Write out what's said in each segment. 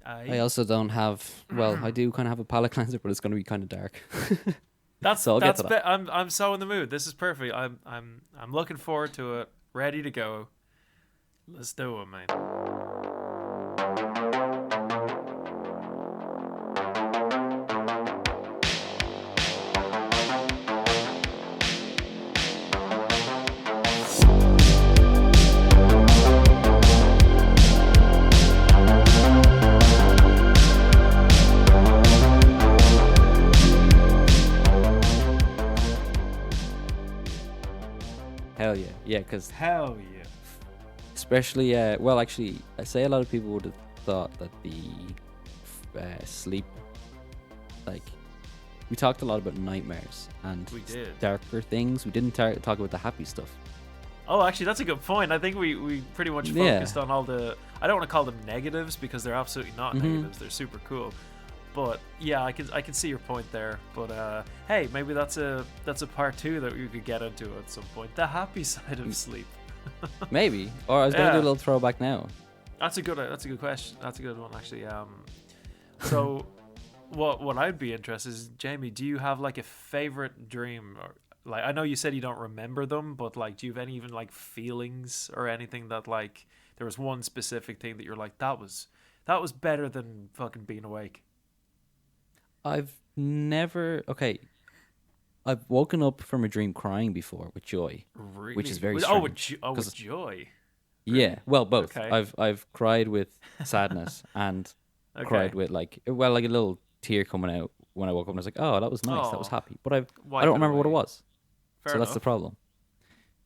I also don't have. Well, I do kind of have a palate cleanser, but it's going to be kind of dark. That's So I'll get that's to that. I'm so in the mood. This is perfect. I'm looking forward to it. Ready to go. Let's do it, mate. Hell yeah, yeah. Because Hell yeah. especially, well, actually, I say a lot of people would have thought that the sleep, like, we talked a lot about nightmares and We did. darker things. We didn't talk about the happy stuff. Oh, actually, that's a good point. I think we pretty much Yeah. focused on all the. I don't want to call them negatives because they're absolutely not Mhm. negatives. They're super cool. But yeah, I can see your point there. But hey, maybe that's a part two that we could get into at some point. The happy side of sleep. Maybe. Or I was gonna do a Yeah, little throwback now. that's a good question. That's a good one actually. So what I'd be interested is, Jamie, do you have like a favorite dream, or like, I know you said you don't remember them, but like, do you have any even like feelings or anything that like there was one specific thing that you're like, that was better than fucking being awake? I've never. Okay, I've woken up from a dream crying before with joy, which is Really? very With strange. with Because joy. yeah, Really? well, both. Okay. I've cried with sadness and cried Okay. with like, well, like a little tear coming out when I woke up and I was like, oh, that was nice, that was Oh, happy. But I don't wipe it remember what it away. was. Fair So that's the enough. problem.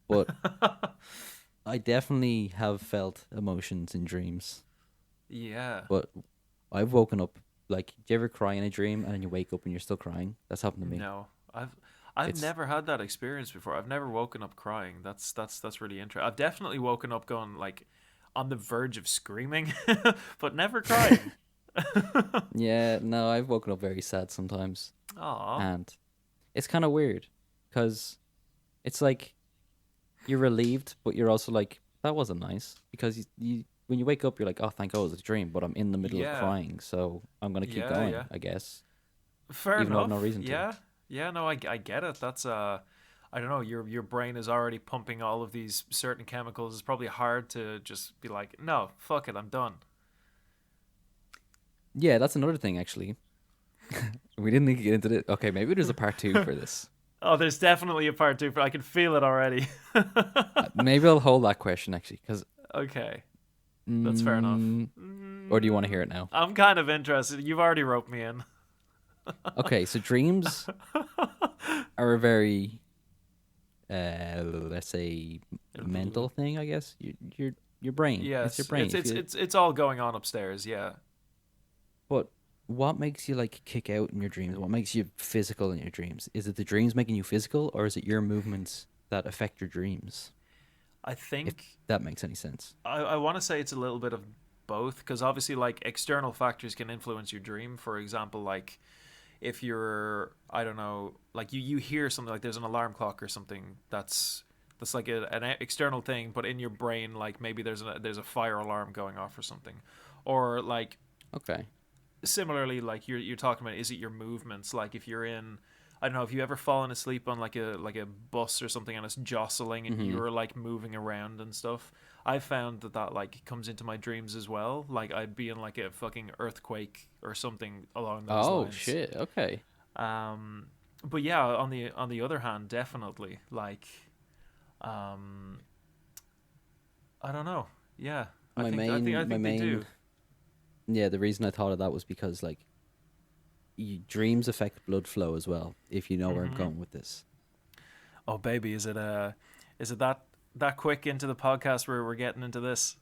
But I definitely have felt emotions in dreams. Yeah. But I've woken up like, do you ever cry in a dream and then you wake up and you're still crying? That's happened to me. No, I've It's never had that experience before. I've never woken up crying. That's really interesting. I've definitely woken up going like on the verge of screaming, but never crying. yeah, no, I've woken up very sad sometimes. Aw, And it's kind of weird because it's like you're relieved, but you're also like, that wasn't nice. Because you when you wake up, you're like, oh, thank God it was a dream, but I'm in the middle of yeah, crying, so I'm going to keep yeah, going, yeah. I guess, Fair even though I have no enough. reason to. Yeah, yeah. No, I get it. That's I don't know. Your brain is already pumping all of these certain chemicals. It's probably hard to just be like, no, fuck it, I'm done. Yeah, that's another thing, actually. We didn't need to get into it. Okay, maybe there's a part two for this. Oh, there's definitely a part two. I can feel it already. Maybe I'll hold that question, actually, because. Okay, that's fair enough. Mm, or do you want to hear it now? I'm kind of interested. You've already roped me in. Okay, so dreams are a very, let's say, mental thing, I guess. Your brain. It's your Yes, brain. it's If it's you, it's it's all going on upstairs. Yeah. but what makes you like kick out in your dreams? What makes you physical in your dreams? Is it the dreams making you physical, or is it your movements that affect your dreams? I If think that makes any sense. I want to say it's a little bit of both, because obviously like external factors can influence your dream. For example, like if you're, I don't know, like you hear something like there's an alarm clock or something that's like an external thing, but in your brain like maybe there's a fire alarm going off or something, or like Okay. similarly, like you're talking about, is it your movements? Like if you're in, I don't know, if you ever fallen asleep on like a bus or something and it's jostling and Mm-hmm. you're like moving around and stuff. I found that like comes into my dreams as well. Like I'd be in like a fucking earthquake or something along those Oh lines. shit. Okay. Um, but yeah, on the other hand, definitely like, um, I don't know. Yeah, I My think I think I main, my think they main. do. Yeah, the reason I thought of that was because like dreams affect blood flow as well. If you know where I'm Hmm. going with this. Oh baby, is it that quick into the podcast where we're getting into this?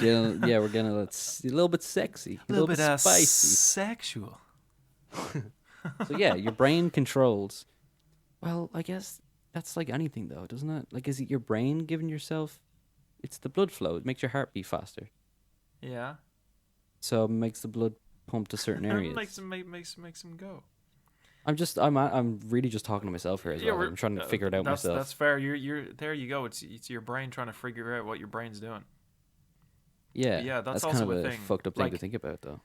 Yeah, we're gonna let's a little bit sexy, a A little little bit bit spicy. sexual. So yeah, your brain controls. Well, I guess that's like anything though, doesn't it? Like, is it your brain giving yourself? It's the blood flow. It makes your heart beat faster, Yeah. so it makes the blood pump to certain makes areas. him makes him go. I'm really just talking to myself here as Yeah, well. Like, we're I'm trying to figure it out that's myself. fair. You're there. You go. It's your brain trying to figure out what your brain's doing. Yeah, Yeah, that's that's kind also of a a thing. fucked up thing to think about, though.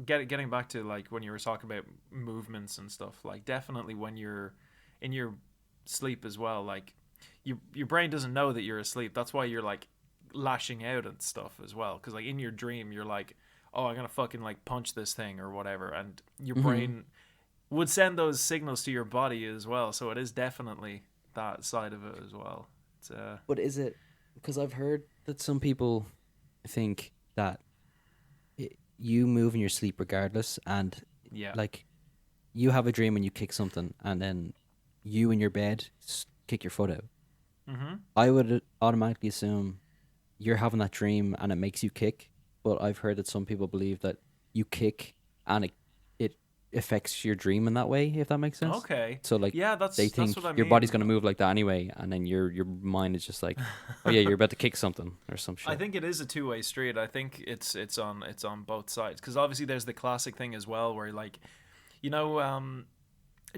Getting back to like when you were talking about movements and stuff, like definitely when you're in your sleep as well, like your brain doesn't know that you're asleep. That's why you're like lashing out and stuff as well, because like in your dream you're like, oh, I'm gonna fucking like punch this thing or whatever, and your Hmm. brain would send those signals to your body as well. So it is definitely that side of it as well. It's But is it because I've heard that some people think that you move in your sleep regardless, and yeah. like you have a dream and you kick something, and then you in your bed kick your foot out. Mm-hmm. I would automatically assume you're having that dream and it makes you kick. But I've heard that some people believe that you kick and it affects your dream in that way, if that makes sense. Okay. So like Yeah, they that's what think I your body's mean. gonna move like that anyway, and then your mind is just like, oh yeah, you're about to kick something or some I shit. think it is a two-way street. I think it's on both sides, because obviously there's the classic thing as well where like, you know,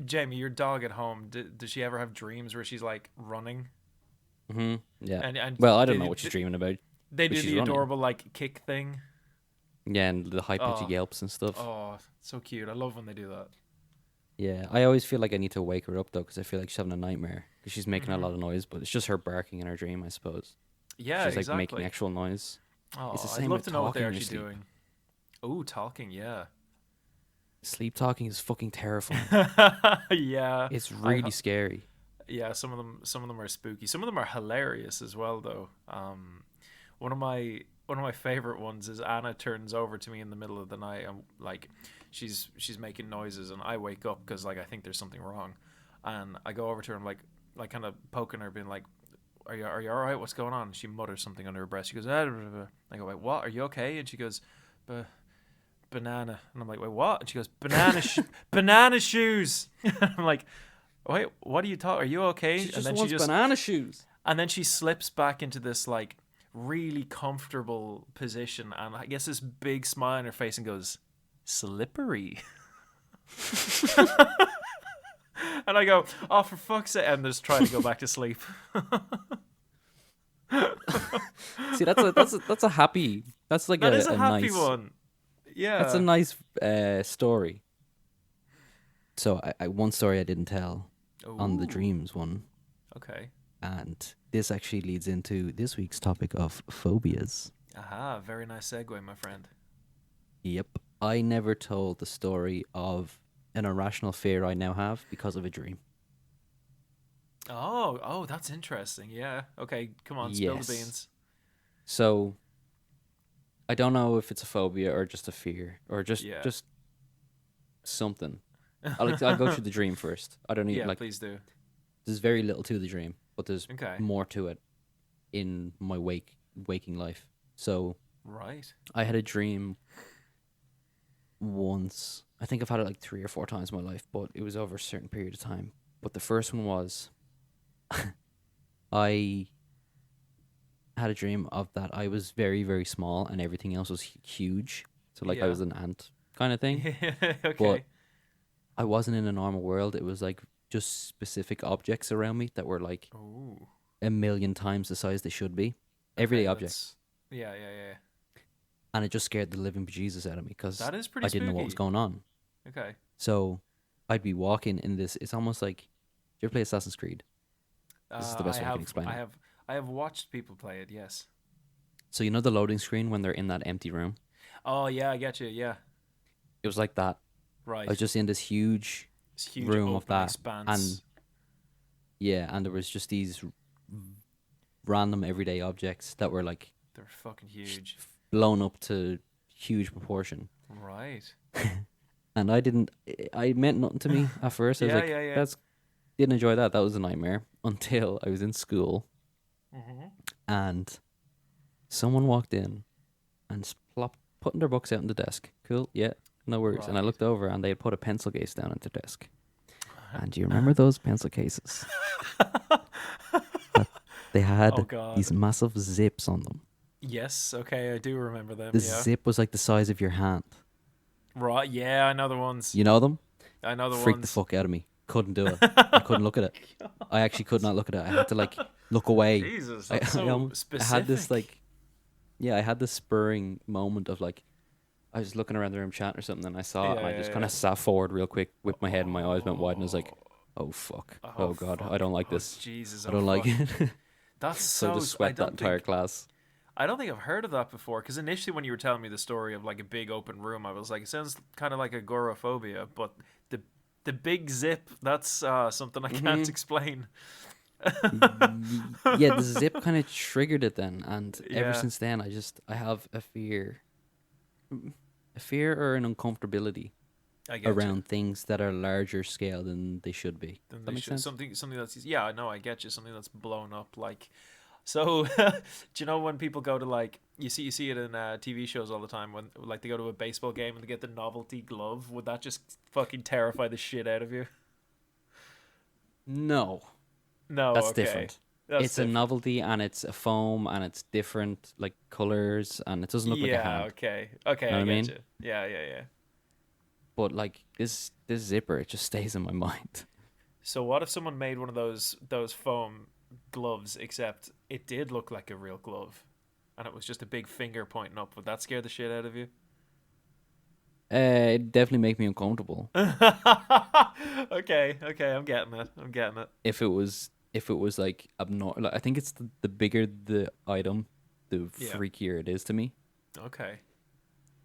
Jamie, your dog at home, does she ever have dreams where she's like running Yeah. and Well, I don't know they what she's dreaming about, they but do she's the running. adorable like kick thing? Yeah, and the high pitched Oh, yelps and stuff. oh, so cute. I love when they do that. Yeah, I always feel like I need to wake her up though, because I feel like she's having a nightmare because she's making a Hmm. lot of noise, but it's just her barking in her dream, I suppose. Yeah, She's like making exactly. actual noise. It's the Oh, I'd same love with to know what they're talking in your actually sleep. doing. Oh, talking, yeah. Sleep talking is fucking terrifying. Yeah. It's I've really scary. Yeah, some of them are spooky. Some of them are hilarious as well though. One of my favorite ones is Anna turns over to me in the middle of the night and like she's making noises and I wake up because like I think there's something wrong, and I go over to her and like kind of poking her, being like, are you all right? What's going on? She mutters something under her breath. She goes, ah, blah, blah, blah." I go, wait, what? Are you okay? And she goes, banana. And I'm like, wait, what? And she goes, banana shoes. I'm like, wait, what are you talking? Are you okay? She just wants banana shoes. And then she slips back into this like really comfortable position, and I guess this big smile on her face, and goes, slippery. And I go, oh, for fuck's sake, and just try to go back to sleep. See, that's a happy. That's like That is a a happy nice. one. That's a Yeah. nice story. So one story I didn't tell on the Ooh. dreams one, Okay. and this actually leads into this week's topic of phobias. Aha, very nice segue, my friend. Yep, I never told the story of an irrational fear I now have because of a dream. Oh, that's interesting. Yeah. Okay, come on, spill the Yes. beans. So I don't know if it's a phobia or just a fear or Yeah. just something. I'll go through the dream first. I don't need Yeah, like please do. there's very little to the dream, but there's Okay. more to it in my waking life. So Right. I had a dream once. I think I've had it like 3 or 4 times in my life, but it was over a certain period of time. But the first one was I had a dream of that I was very, very small and everything else was huge. So like I Yeah. was an ant kind of thing. But Okay. I wasn't in a normal world. It was like just specific objects around me that were like Ooh. a million times the size they should be. Everyday Okay, objects. yeah. And it just scared the living bejesus out of me because That is pretty I didn't know what was spooky. going on. Okay. So I'd be walking in this. It's almost like, do you ever play Assassin's Creed? This is the best way I can explain it. I have watched people play it. Yes. So you know the loading screen when they're in that empty room? Oh yeah, I get you. Yeah. It was like that. Right. I was just in this huge It's huge room open of that, expanse. and yeah, and there was just these random everyday objects that were like They're fucking huge. blown up to huge proportion. Right. And I meant nothing to me at first. I was Yeah, like, yeah. that's didn't enjoy that. That was a nightmare until I was in school Mm-hmm. and someone walked in and putting their books out on the desk. Cool, yeah, no worries. And I Right. looked over and they had put a pencil case down on the desk. And do you remember those pencil cases? They had Oh god. these massive zips on them. Yes. Okay, I do remember them. The Yeah. zip was like the size of your hand. Right. Yeah, I know the ones. You know them? I know the Freaked the ones. fuck out of me. Couldn't do it. I couldn't look at it. I actually could not look at it. I had to like look away. Jesus, I, that's I, so almost, I specific. had this like Yeah, I had this spurring moment of like I was looking around the room chatting or something, and I saw it, Yeah, and I yeah, just kind yeah. of sat forward real quick, whipped my head, and my eyes went wide, and I was like, Oh, "Oh fuck! oh Oh god! I fuck! don't like Oh this. Jesus! I Oh don't like fuck! it." That's So I so. just I swept that don't entire think. class. I don't think I've heard of that before. Because initially, when you were telling me the story of like a big open room, I was like, it sounds kind of like agoraphobia. But the the big zip, that's something I can't Hmm. explain. Yeah, the zip kind of triggered it then, and ever Yeah, since then, I have a fear or an uncomfortability I get you. around things that are larger scale than they should be. Does Then that they make should sense? something that's yeah. I know. I get you. Something that's blown up. Like so. Do you know when people go to like you see it in TV shows all the time when like they go to a baseball game and they get the novelty glove? Would that just fucking terrify the shit out of you? No, No. that's Okay, different. that's It's a different. novelty and it's a foam and it's different like colors and it doesn't look like a Yeah. hand. Okay. You Okay. know I what I get mean? you. Yeah. Yeah. Yeah. But like this zipper, it just stays in my mind. So what if someone made one of those foam gloves, except it did look like a real glove, and it was just a big finger pointing up? Would that scare the shit out of you? It definitely make me uncomfortable. Okay, okay, I'm getting it. I'm getting it. If it was like abnormal, like, I think it's the bigger the item, the Yeah. freakier it is to me. Okay.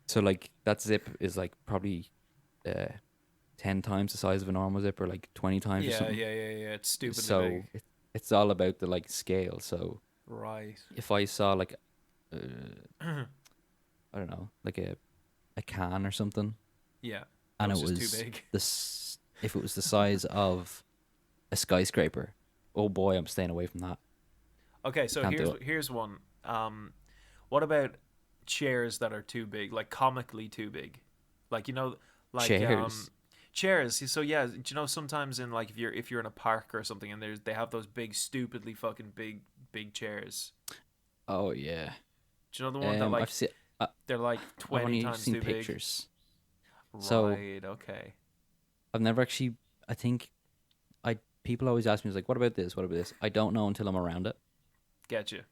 So like that zip is like probably uh 10 times the size of a normal zip or like 20 times or Yeah, something. yeah, yeah, yeah. It's stupidly big. So it's all about the like scale. So Right. if I saw like I don't know, like a can or something, Yeah. It and was it just too was big. if it was the size of a skyscraper, oh boy, I'm staying away from that. Okay, so Can't do it. here's one. What about chairs that are too big, like comically too big? Like like Chairs. chairs. So yeah, do you know sometimes in like if you're in a park or something and they have those big stupidly fucking big chairs. Oh yeah. Do you know the one that I've like seen. Uh, they're like I've 20 only times seen too big? pictures, so Right, okay. I've never actually. I think I people always ask me, like, "What about this? What about this?" I don't know until I'm around it. Get you.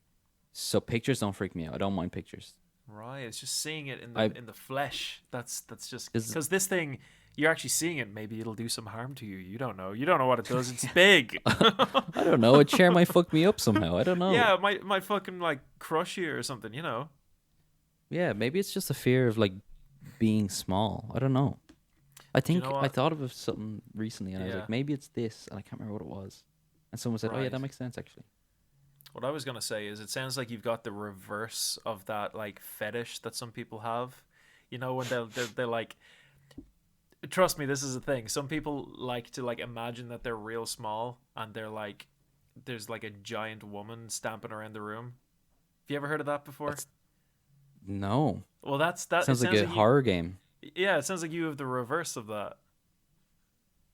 So pictures don't freak me out. I don't mind pictures. Right, it's just seeing it I in the flesh. That's just Because cuz this thing you're actually seeing it, maybe it'll do some harm to you. You don't know. You don't know what it does. It's big. I don't know. A chair might fuck me up somehow. I don't know. Yeah, it might fucking like crush you or something, you know. Yeah, maybe it's just a fear of like being small. I don't know. I Do you know think I what? thought of something recently, and I was Yeah, like, maybe it's this, and I can't remember what it was. And someone said, "Oh yeah, right. that makes sense actually." What I was gonna say is, it sounds like you've got the reverse of that like fetish that some people have. You know, when they're like, trust me, this is a thing. Some people like to like imagine that they're real small and they're like, there's like a giant woman stamping around the room. Have you ever heard of that before? That's no. Well, that's that. It Sounds like sounds a like you. horror game. Yeah, it sounds like you have the reverse of that.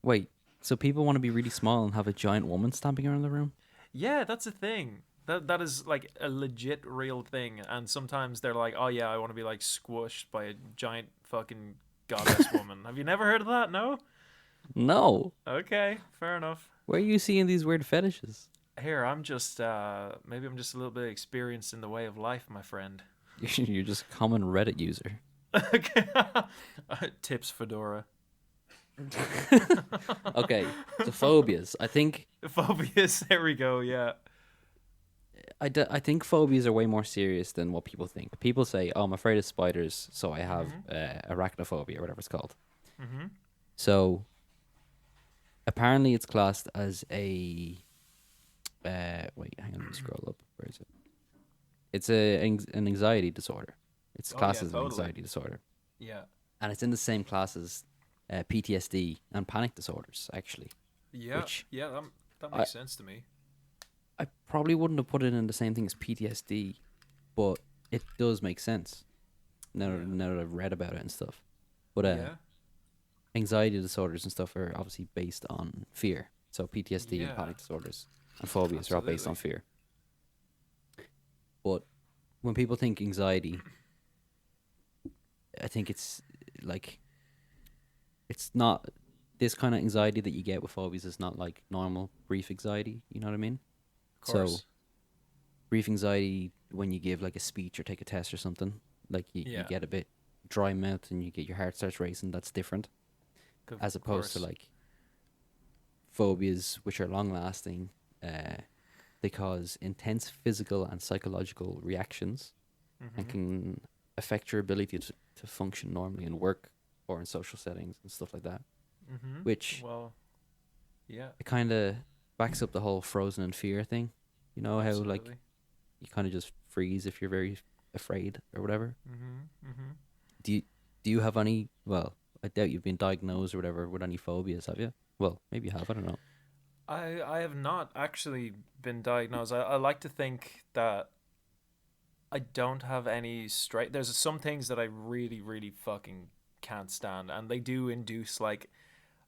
Wait, so people want to be really small and have a giant woman stomping around the room? Yeah, that's a thing. That is like a legit real thing. And sometimes they're like, oh yeah, I want to be like squished by a giant fucking goddess woman. Have you never heard of that? No. No. Okay, fair enough. Where are you seeing these weird fetishes? Here, I'm just maybe I'm just a little bit experienced in the way of life, my friend. You're just a common Reddit user. Okay. Tips Fedora. Okay, so phobias. I think Phobias. There we go. Yeah. I think phobias are way more serious than what people think. People say, "Oh, I'm afraid of spiders, so I have Mhm. arachnophobia or whatever it's called." Mhm. So apparently, it's classed as a wait, hang on, let me scroll up. Where is it? It's an anxiety disorder. It's Oh classed yeah, as an totally. anxiety disorder, Yeah. and it's in the same class as PTSD and panic disorders, actually. Yeah. Which Yeah. That I makes sense to me. I probably wouldn't have put it in the same thing as PTSD, but it does make sense Yeah. now that I've read about it and stuff. But Yeah. anxiety disorders and stuff are obviously based on fear. So PTSD and Yeah. panic disorders and phobias are all based on Absolutely. fear. But when people think anxiety, I think it's like it's not this kind of anxiety that you get with phobias is not like normal brief anxiety. You know what I mean? Of So course. brief anxiety when you give like a speech or take a test or something, like you Yeah, get a bit dry mouth and you get your heart starts racing. That's different of as opposed to course. like phobias, which are long lasting. They cause intense physical and psychological reactions and Mhm. can affect your ability to function normally in work or in social settings and stuff like that. Mhm. Which Well, yeah, it kind of backs up the whole frozen in fear thing. You know how like absolutely. you kind of just freeze if you're very afraid or whatever. Mhm. Mhm. Do you do you have any? Well, I doubt you've been diagnosed or whatever with any phobias, have you? Well, maybe you have. I don't know. I have not actually been diagnosed. I like to think that I don't have any straight. There's some things that I really, really fucking can't stand, and they do induce like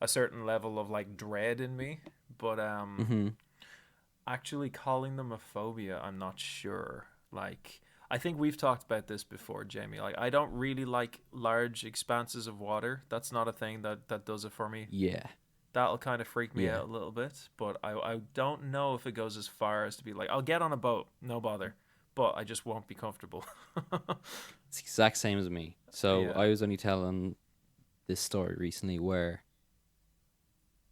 a certain level of like dread in me. But Mm-hmm. actually calling them a phobia, I'm not sure. Like, I think we've talked about this before, Jamie. Like, I don't really like large expanses of water. That's not a thing that does it for me. Yeah. That'll kind of freak me Yeah. out a little bit, but I don't know if it goes as far as to be like, I'll get on a boat, no bother, but I just won't be comfortable. It's the exact same as me. So Yeah, I was only telling this story recently where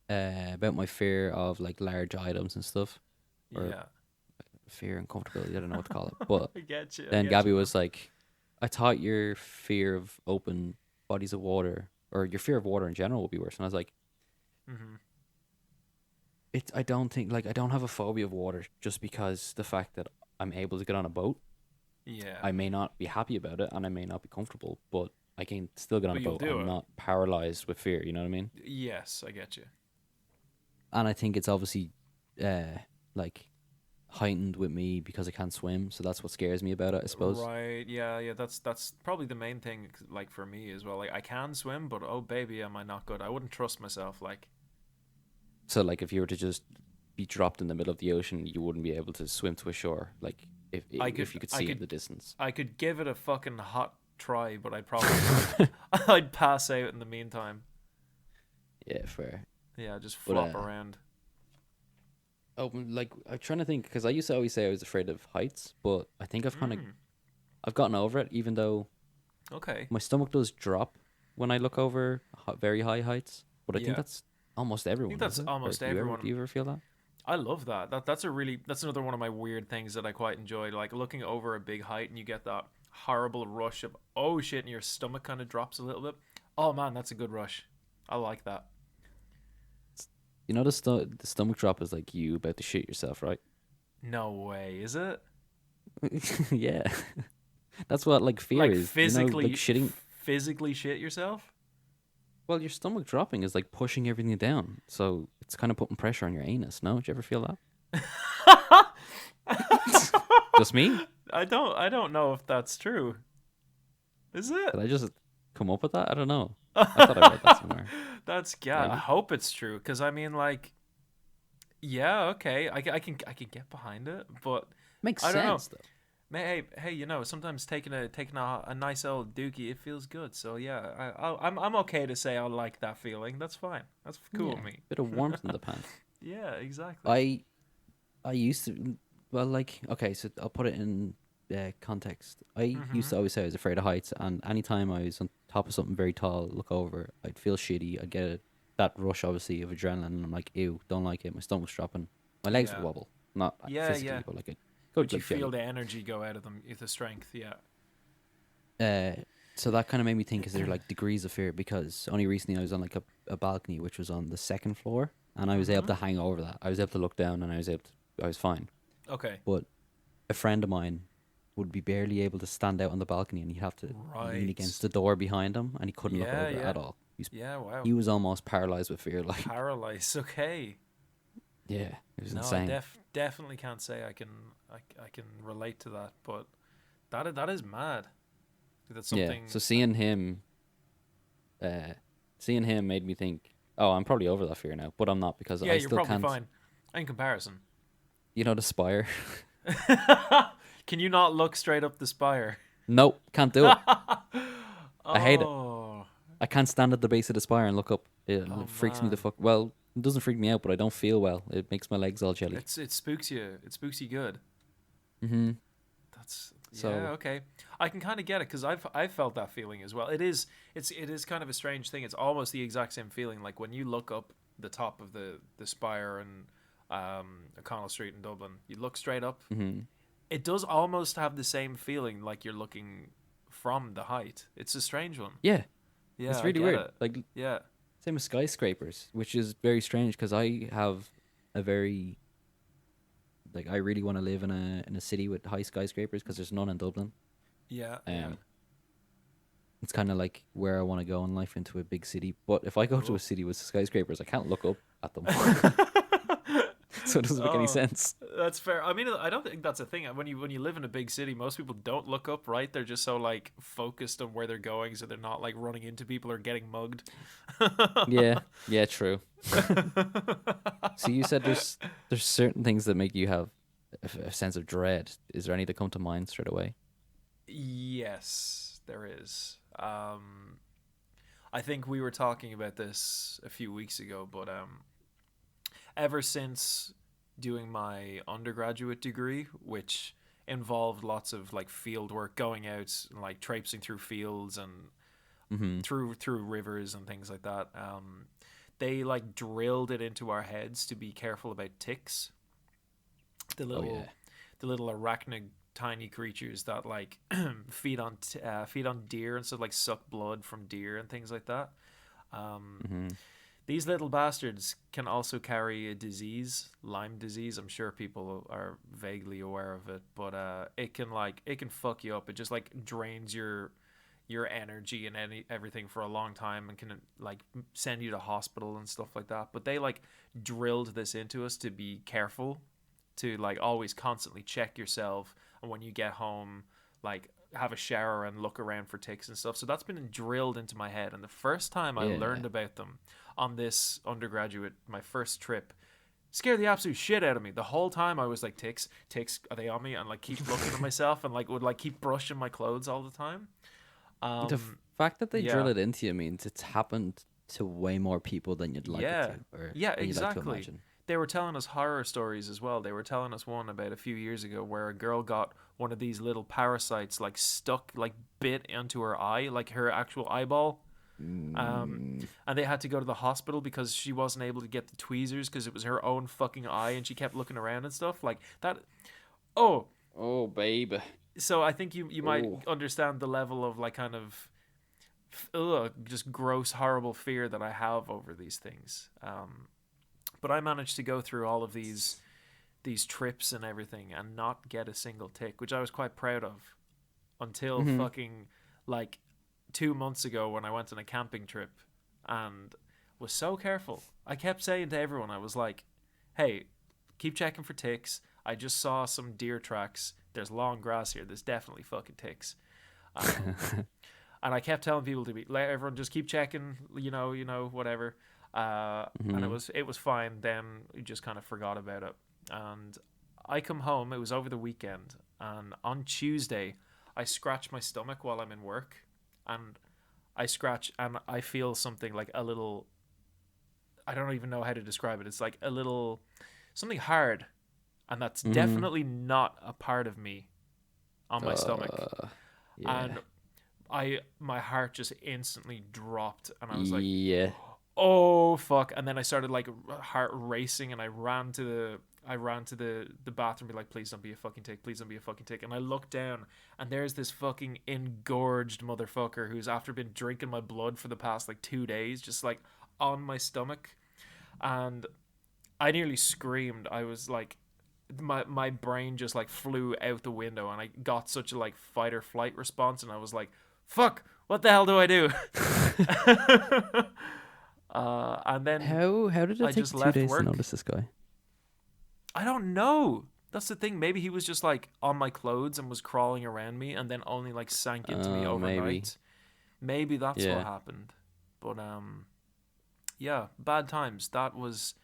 about my fear of like large items and stuff, or yeah. fear and comfortability. I don't know what to call it. But I get you. I then get you, Gabby man. was like, "I thought your fear of open bodies of water, or your fear of water in general, would be worse." And I was like, Hmm. "It's. I don't think like I don't have a phobia of water just because the fact that I'm able to get on a boat. Yeah, I may not be happy about it, and I may not be comfortable, but I can still get on but a you'll boat. do I'm it. not paralyzed with fear. You know what I mean?" Yes, I get you. And I think it's obviously, like heightened with me because I can't swim, so that's what scares me about it, I suppose. Right. Yeah, yeah. That's probably the main thing. Like for me as well. Like I can swim, but oh baby, am I not good? I wouldn't trust myself. Like So like if you were to just be dropped in the middle of the ocean, you wouldn't be able to swim to a shore. Like I if could, you could I see it in could, the distance. I could give it a fucking hot try, but I'd probably just, I'd pass out in the meantime. Yeah, fair. Yeah, just But flop around. like I'm trying to think because I used to always say I was afraid of heights, but I think Mm. I've gotten over it. Even though Okay. my stomach does drop when I look over very high heights, but I think Yeah. I that's almost think everyone, is that's it? Or almost do everyone. you ever feel that? I love that. That's another one of my weird things that I quite enjoy. Like looking over a big height and you get that horrible rush of oh shit, and your stomach kind of drops a little bit. Oh man, that's a good rush. I like that. You know the stomach drop is like you about to shit yourself, right? No way, is it? Yeah. That's what like fear Like is. You know, like physically, shitting. physically shit yourself? Well, your stomach dropping is like pushing everything down. So it's kind of putting pressure on your anus. No, did you ever feel that? Just me? I don't know if that's true. Is it? Did I just come up with that? I don't know. I thought I read that somewhere. That's yeah. I Maybe. hope it's true because I mean, like, yeah, okay, I can get behind it, but Makes I don't know. sense though. Hey, sometimes taking a nice old dookie, it feels good. So yeah, I'm okay to say I like that feeling. That's fine. That's cool with Yeah. me. Bit of warmth in the pants. Yeah, exactly. I I used to well like okay, so I'll put it in context. I used Mhm. to always say I was afraid of heights, and anytime I was on top of something very tall, look over, I'd feel shitty. I'd get that rush, obviously, of adrenaline, and I'm like, ew, don't like it. My stomach's dropping. My legs would Yeah. wobble, not Yeah, yeah. physically, but like a good But you like feel jelly. the energy go out of them, the strength. Yeah. Uh, so that kind of made me think: is there like degrees of fear? Because only recently I was on like a balcony, which was on the second floor, and I was able Mhm. to hang over that. I was able to look down, and I was fine. Okay. But a friend of mine would be barely able to stand out on the balcony, and he'd have to lean against Right. the door behind him, and he couldn't look Yeah, over yeah. at all. Yeah, wow. He was almost paralyzed with fear. Like, Paralyzed. Okay. yeah, it was No, I insane. definitely can't say I can relate to that, but that is mad. That's Yeah, so something. uh, seeing him made me think, oh, I'm probably over that fear now, but I'm not because Yeah, I you're still probably can't. fine. In comparison, You know, the spire. can you not look straight up the spire? Nope, can't do it. I hate it. Oh, I can't stand at the base of the spire and look up. oh It freaks me the man, fuck. Well, it doesn't freak me out, but I don't feel well. It makes my legs all jelly. it spooks you. It spooks you good. Mm-hmm. That's yeah, So okay. I can kind of get it because I've felt that feeling as well. It is kind of a strange thing. It's almost the exact same feeling. Like when you look up the top of the spire and O'Connell Street in Dublin, you look straight up. mhm. It does almost have the same feeling like you're looking from the height. It's a strange one. Yeah, Yeah, it's I really get weird. it. Like Yeah. same with skyscrapers, which is very strange because I have a very like I really want to live in a city with high skyscrapers because there's none in Dublin. Yeah, yeah. Um, it's kind of like where I want to go in life into a big city. But if I go to a Cool. city with skyscrapers, I can't look up at them, so it doesn't make any Oh, sense. that's fair. I mean, I don't think that's a thing. When you live in a big city, most people don't look up, right? They're just so like focused on where they're going, so they're not like running into people or getting mugged. Yeah, yeah, true. So you said there's certain things that make you have a sense of dread. Is there any that come to mind straight away? Yes, there is. I think we were talking about this a few weeks ago, but ever since doing my undergraduate degree, which involved lots of like field work, going out and like traipsing through fields and Mm-hmm. through rivers and things like that. They like drilled it into our heads to be careful about ticks, the Oh yeah. little the little arachnid tiny creatures that like feed on deer and stuff, like suck blood from deer and things like that. Um, Mm-hmm. these little bastards can also carry a disease, Lyme disease. I'm sure people are vaguely aware of it, but it can fuck you up. It just like drains your energy and everything for a long time and can like send you to hospital and stuff like that. But they like drilled this into us to be careful, to like always constantly check yourself, and when you get home, like have a shower and look around for ticks and stuff. So that's been drilled into my head. And the first time I Yeah. learned about them on this undergraduate, my first trip, scared the absolute shit out of me. The whole time I was like, ticks, ticks, are they on me? And like keep looking at myself and like would like keep brushing my clothes all the time. The Um, fact that they drill yeah, it into you means it's happened to way more people than you'd like it yeah, to, or yeah, than you'd like to exactly. imagine. They were telling us horror stories as well. They were telling us one about a few years ago where a girl got one of these little parasites like stuck, like bit into her eye, like her actual eyeball. Um, Mm. and they had to go to the hospital because she wasn't able to get the tweezers because it was her own fucking eye, and she kept looking around and stuff like that. Oh, Oh, babe. so I think you might Oh. understand the level of like kind of just gross, horrible fear that I have over these things. But I managed to go through all of these trips and everything and not get a single tick, which I was quite proud of until Mm-hmm. fucking like 2 months ago when I went on a camping trip and was so careful. I kept saying to everyone, I was like, "Hey, keep checking for ticks. I just saw some deer tracks. There's long grass here. There's definitely fucking ticks." Um, and I kept telling people to be let everyone just keep checking, whatever. And it Mm-hmm. was it was fine. Then we just kind of forgot about it. And I come home. It was over the weekend, and on Tuesday, I scratch my stomach while I'm in work, and I scratch and I feel something like a little. I don't even know how to describe it. It's like a little something hard, and that's Mm-hmm. definitely not a part of me on my stomach. Uh, yeah. And my heart just instantly dropped, and I was like, Yeah. oh fuck. And then I started like heart racing, and I ran to the bathroom, be like, please don't be a fucking tick, please don't be a fucking tick. And I looked down, and there's this fucking engorged motherfucker who's after been drinking my blood for the past like 2 days, just like on my stomach. And I nearly screamed. I was like, my brain just like flew out the window, and I got such a like fight or flight response, and I was like, fuck, what the hell do I do? And then How did it I take just you two left days to work. notice this guy? I don't know. That's the thing. Maybe he was just like on my clothes and was crawling around me, and then only like sank into me Maybe. overnight. Maybe that's what Yeah. happened. But yeah, bad times. That was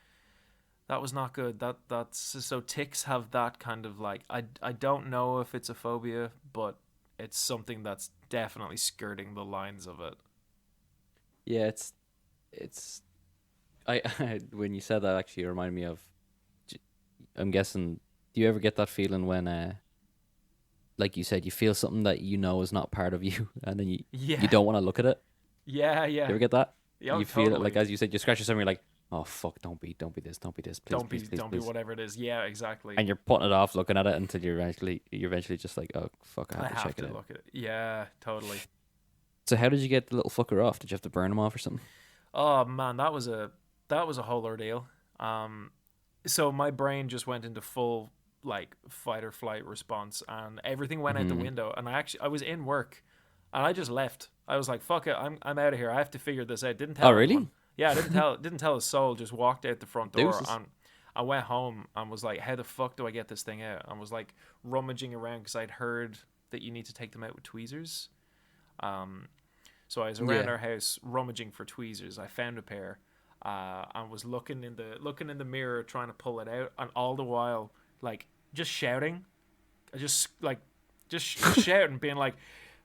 not good. That's so ticks have that kind of like I don't know if it's a phobia, but it's something that's definitely skirting the lines of it. Yeah. It's. I when you said that actually it reminded me of. j- I'm guessing. Do you ever get that feeling when like you said, you feel something that you know is not part of you, and then you Yeah, don't want to look at it. yeah, You yeah. ever get that? Yeah, oh, You feel it, like totally. as you said, you scratch yourself, and you're like, oh fuck, don't be this, please, please, please, Don't be please. whatever it is. Yeah, exactly. And you're putting it off looking at it until you're eventually just like, oh fuck, I I have to have check it to out. look at it. Yeah, totally. So how did you get the little fucker off? Did you have to burn him off or something? Oh man, that was a whole ordeal. Um, so my brain just went into full like fight or flight response, and everything went out the Hmm. window. And I was in work, and I just left. I was like, "Fuck it, I'm out of here. I have to figure this out." Didn't Oh tell anyone. really? Yeah, I didn't tell a soul. Just walked out the front door, Deuces. and I went home and was like, "How the fuck do I get this thing out?" And was like rummaging around because I'd heard that you need to take them out with tweezers. Um, so I was around Yeah. our house rummaging for tweezers. I found a pair, and was looking in the mirror trying to pull it out, and all the while like just shouting, just like just shouting, being like,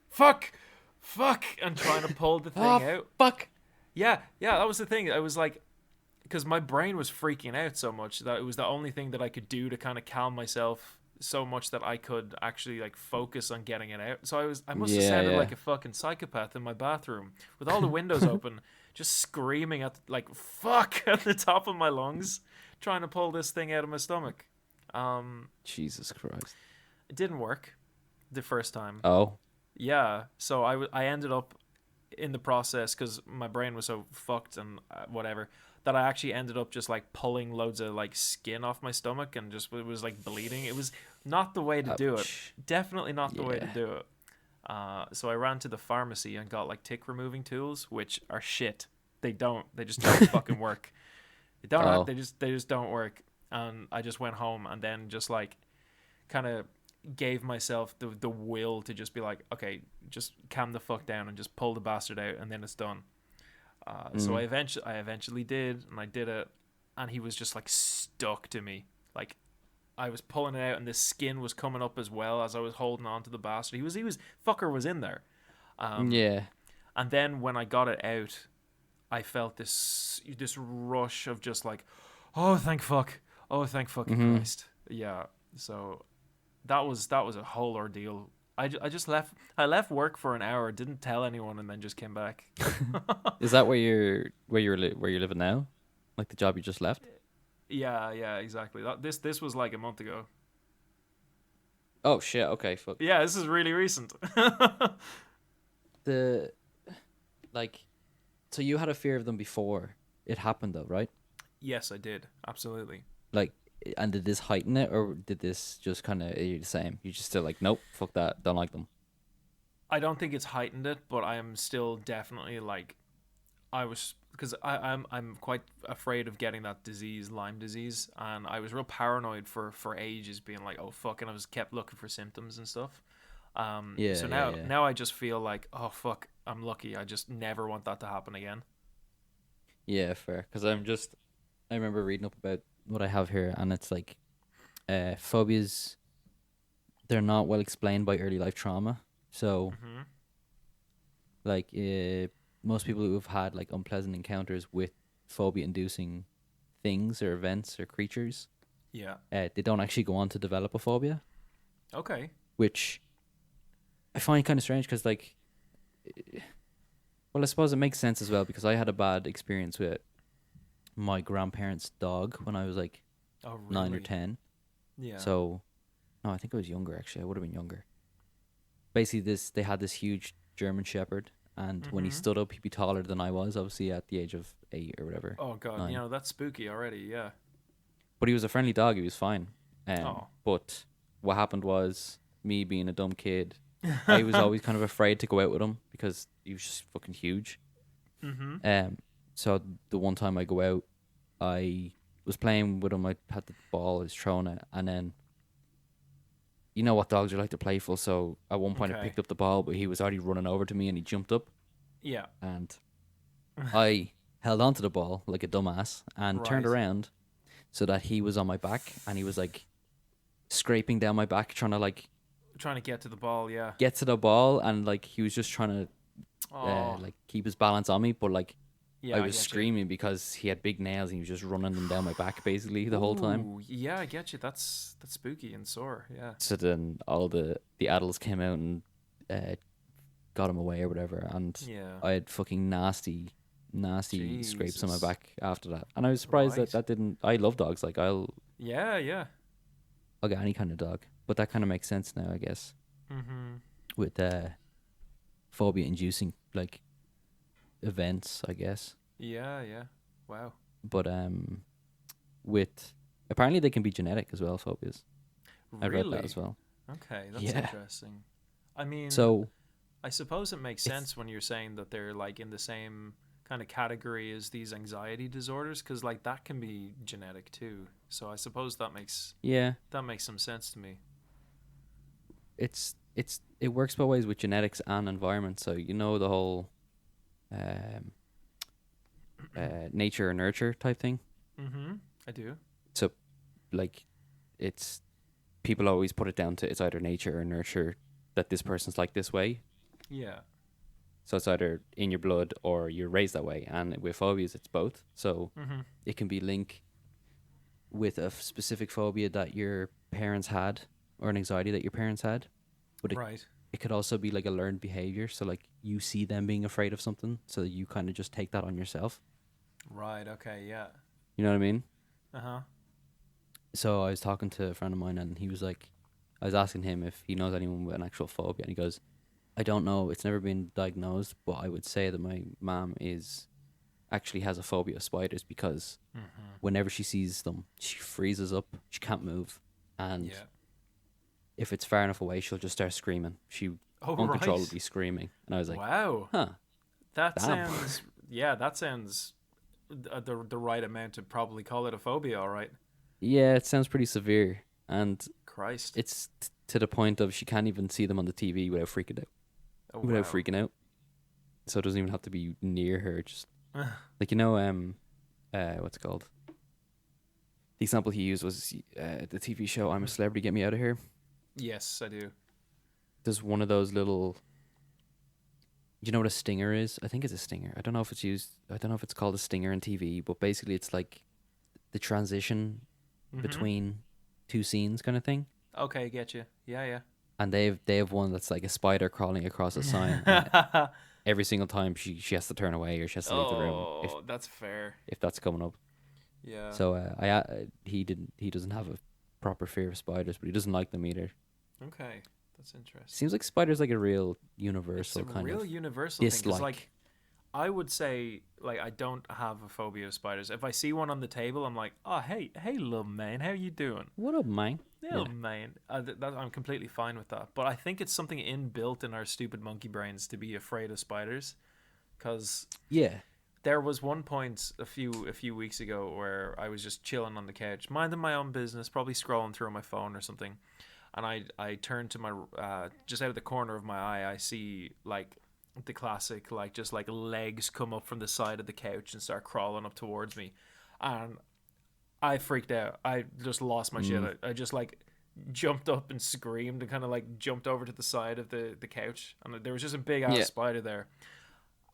"Fuck, fuck," and trying to pull the thing Oh out. fuck. Yeah, yeah, that was the thing. I was like, because my brain was freaking out so much that it was the only thing that I could do to kind of calm myself so much that I could actually like focus on getting it out. So I must have Yeah, sounded yeah. like a fucking psychopath in my bathroom with all the windows open, just screaming at like fuck at the top of my lungs, trying to pull this thing out of my stomach. Jesus Christ. It didn't work the first time. Oh. Yeah, so I ended up in the process because my brain was so fucked and whatever that I actually ended up just like pulling loads of like skin off my stomach and just it was like bleeding. It was not the way to do it. Ouch. Definitely not the way to Yeah. do it. So I ran to the pharmacy and got like tick removing tools, which are shit. They don't. They just don't fucking work. They don't. Oh. They just don't work. And I just went home and then just like kind of gave myself the will to just be like, okay, just calm the fuck down and just pull the bastard out, and then it's done. So Mm. I eventually did, and I did it, and he was just like stuck to me. Like I was pulling it out, and the skin was coming up as well as I was holding on to the bastard. He was fucker was in there. Um, Yeah. and then when I got it out, I felt this rush of just like, oh thank fuck, oh thank fucking Hmm. Christ, yeah. So that was a whole ordeal. I just left. I left work for an hour, didn't tell anyone, and then just came back. Is that where you're living now? Like the job you just left? Yeah, yeah, exactly. This was like a month ago. Oh shit. Okay. Fuck. Yeah, this is really recent. The like. So you had a fear of them before it happened, though, right? Yes, I did. Absolutely. Like, and did this heighten it, or did this just kind of are you the same? You just still like, nope, fuck that, don't like them. I don't think it's heightened it, but I am still definitely like I was because I'm quite afraid of getting that disease, Lyme disease, and I was real paranoid for ages, being like, oh fuck, and I was kept looking for symptoms and stuff. Yeah, So yeah, yeah, now I just feel like, oh fuck, I'm lucky. I just never want that to happen again. yeah. Fair. Because I remember reading up about what I have here, and it's like, phobias. They're not well explained by early life trauma. So, Hmm. like, most people who have had like unpleasant encounters with phobia-inducing things or events or creatures, Yeah. they don't actually go on to develop a phobia, Okay. which I find kind of strange because like well, I suppose it makes sense as well because I had a bad experience with my grandparents' dog when I was like Oh 9 or 10. Yeah. So, no, I think I was younger actually. I would have been younger. Basically, they had this huge German Shepherd, and when he Hmm. stood up, he'd be taller than I was, obviously at the age of 8 or whatever, Oh god, 9. that's spooky already. Yeah. But he was a friendly dog. He was fine. Oh. But what happened was me being a dumb kid. I was always kind of afraid to go out with him because he was just fucking huge. Hmm. Um, so the one time I go out, I was playing with him. I had the ball, I was throwing it, and then you know what dogs are like, they're playful. So at one point I Okay. picked up the ball, but he was already running over to me, and he jumped up, Yeah. and I held onto the ball like a dumbass and turned Right. around so that he was on my back, and he was like scraping down my back, trying to like Trying to get to the ball. Yeah. get to the ball, and like he was just trying to Oh. like keep his balance on me, but like Yeah, I I was get you. screaming because he had big nails and he was just running them down my back basically the whole time. Ooh, yeah, I get you. That's spooky and sore. Yeah. So then all the adults came out and uh, got him away or whatever, and Yeah. I had fucking nasty scrapes on my Jesus. back after that. And I was surprised that Right. that didn't. I love dogs. Like Yeah, yeah. I'll get any kind of dog, but that kind of makes sense now, I guess, Mm-hmm. with phobia inducing like events, I guess. Yeah, yeah. Wow. But with apparently they can be genetic as well, phobias. I read that as Really? well. Okay, that's Yeah. interesting. I mean, So I suppose it makes it's sense when you're saying that they're like in the same kind of category as these anxiety disorders, because like that can be genetic too. So I suppose yeah, that makes some sense to me. it works both ways with genetics and environment. So you know the whole um nature or nurture type thing. Mm-hmm. I do. So like it's people always put it down to it's either nature or nurture that this person's like this way. Yeah. So it's either in your blood or you're raised that way. And with phobias, it's both. So Mm-hmm. it can be linked with a specific phobia that your parents had or an anxiety that your parents had. But Right. it could also be like a learned behavior. So like you see them being afraid of something, so you kind of just take that on yourself. Right. Okay. Yeah. You know what I mean? Uh-huh. So I was talking to a friend of mine, and he was like, I was asking him if he knows anyone with an actual phobia, and he goes, I don't know. It's never been diagnosed, but I would say that my mom is actually has a phobia of spiders because Mm-hmm. whenever she sees them, she freezes up. She can't move, and Yeah. if it's far enough away, she'll just start screaming. She Oh, right. uncontrollably screaming, and I was like, Wow. huh, That damn. sounds yeah, that sounds the right amount to probably call it a phobia, all right. Yeah, it sounds pretty severe, and Christ. it's to the point of she can't even see them on the TV without freaking out. Oh Without wow. freaking out, so it doesn't even have to be near her. Just like what's it called? The example he used was the TV show "I'm a Celebrity, Get Me Out of Here." Yes, I do. There's one of those little. You know what a stinger is? I think it's a stinger. I don't know if it's used. I don't know if it's called a stinger in TV, but basically it's like the transition Mm-hmm. between two scenes kind of thing. Okay, get you. Yeah, And they have one that's like a spider crawling across a sign, and yeah. every single time she has to turn away or she has to leave the room Oh, that's fair. if that's coming up. Yeah. So he doesn't have a proper fear of spiders, but he doesn't like them either. Okay, that's interesting. Seems like spiders like a real It's a universal kind real of universal thing because, dislike. like, I would say, like, I don't have a phobia of spiders. If I see one on the table, I'm like, oh, hey, little man, how you doing? What up, man? Little Yeah. man. I'm completely fine with that. But I think it's something inbuilt in our stupid monkey brains to be afraid of spiders. Because Yeah. there was one point a few weeks ago where I was just chilling on the couch, minding my own business, probably scrolling through my phone or something, and I turned to my just out of the corner of my eye, I see like the classic like just like legs come up from the side of the couch and start crawling up towards me, and I freaked out. I just lost my shit. Mm. I just like jumped up and screamed and kind of like jumped over to the side of the couch, and there was just a big ass Yeah. spider there.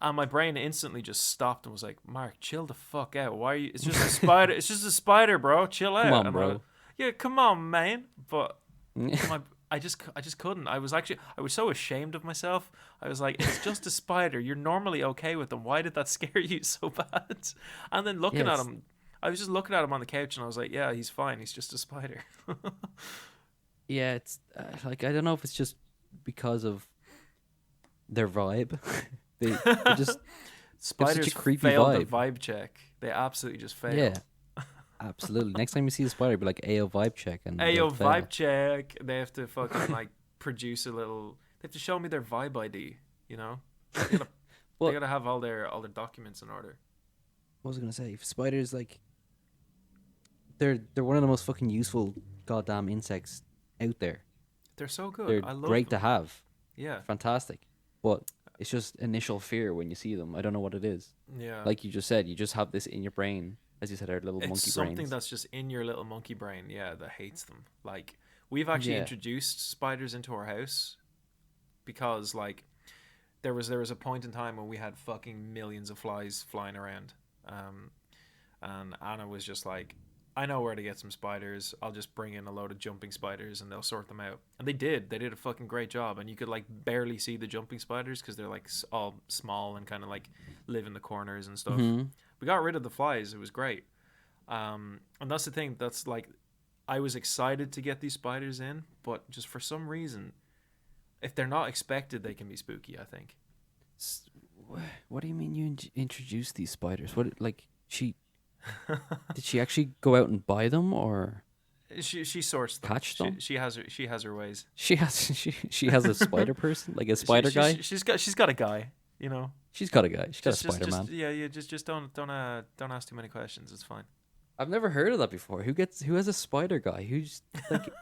And my brain instantly just stopped and was like, "Mark, chill the fuck out. Why are you? It's just a spider. It's just a spider, bro. Chill Come out." on, And I was, bro. yeah, come on, man. But my, I just couldn't. I was so ashamed of myself. I was like, "It's just a spider. You're normally okay with them. Why did that scare you so bad?" And then Yeah, looking at it's him, I was just looking at him on the couch, and I was like, "Yeah, he's fine. He's just a spider." it's like I don't know if it's just because of their vibe. they just have such a Spiders creepy failed the vibe. vibe check. They absolutely just Yeah, failed. absolutely. Next time you see a spider, be like, "Ayo, vibe check," and Hey they'll yo, vibe fail. check. They have to fucking like produce a little. They have to show me their vibe ID. You know, they gotta they Well, gotta have all their documents in order. what was I gonna say? Spiders, like, they're one of the most fucking useful goddamn insects out there. They're so good. They're I love great to them. have. Yeah, They're fantastic. But it's just initial fear when you see them. I don't know what it is. yeah. Like you just said, you just have this in your brain, as you said, our little It's monkey something brains. that's just in your little monkey brain. Yeah, that hates them. Like we've actually Yeah. introduced spiders into our house because like there was a point in time when we had fucking millions of flies flying around, um, and Anna was just like, I know where to get some spiders. I'll just bring in a load of jumping spiders and they'll sort them out. And they did. They did a fucking great job. And you could like barely see the jumping spiders because they're like all small and kind of like live in the corners and stuff. Hmm. We got rid of the flies. It was great. And that's the thing. That's like, I was excited to get these spiders in, but just for some reason, if they're not expected, they can be spooky, I think. S- What do you mean you introduced these spiders? What, like, she did she actually go out and buy them or She sorts them. catch them? She has her ways. She has a spider person, like a spider guy. She's got a guy. You know. She's got a guy. She's got a Just Spider Man. yeah. Just don't ask too many questions. It's fine. I've never heard of that before. Who has a spider guy?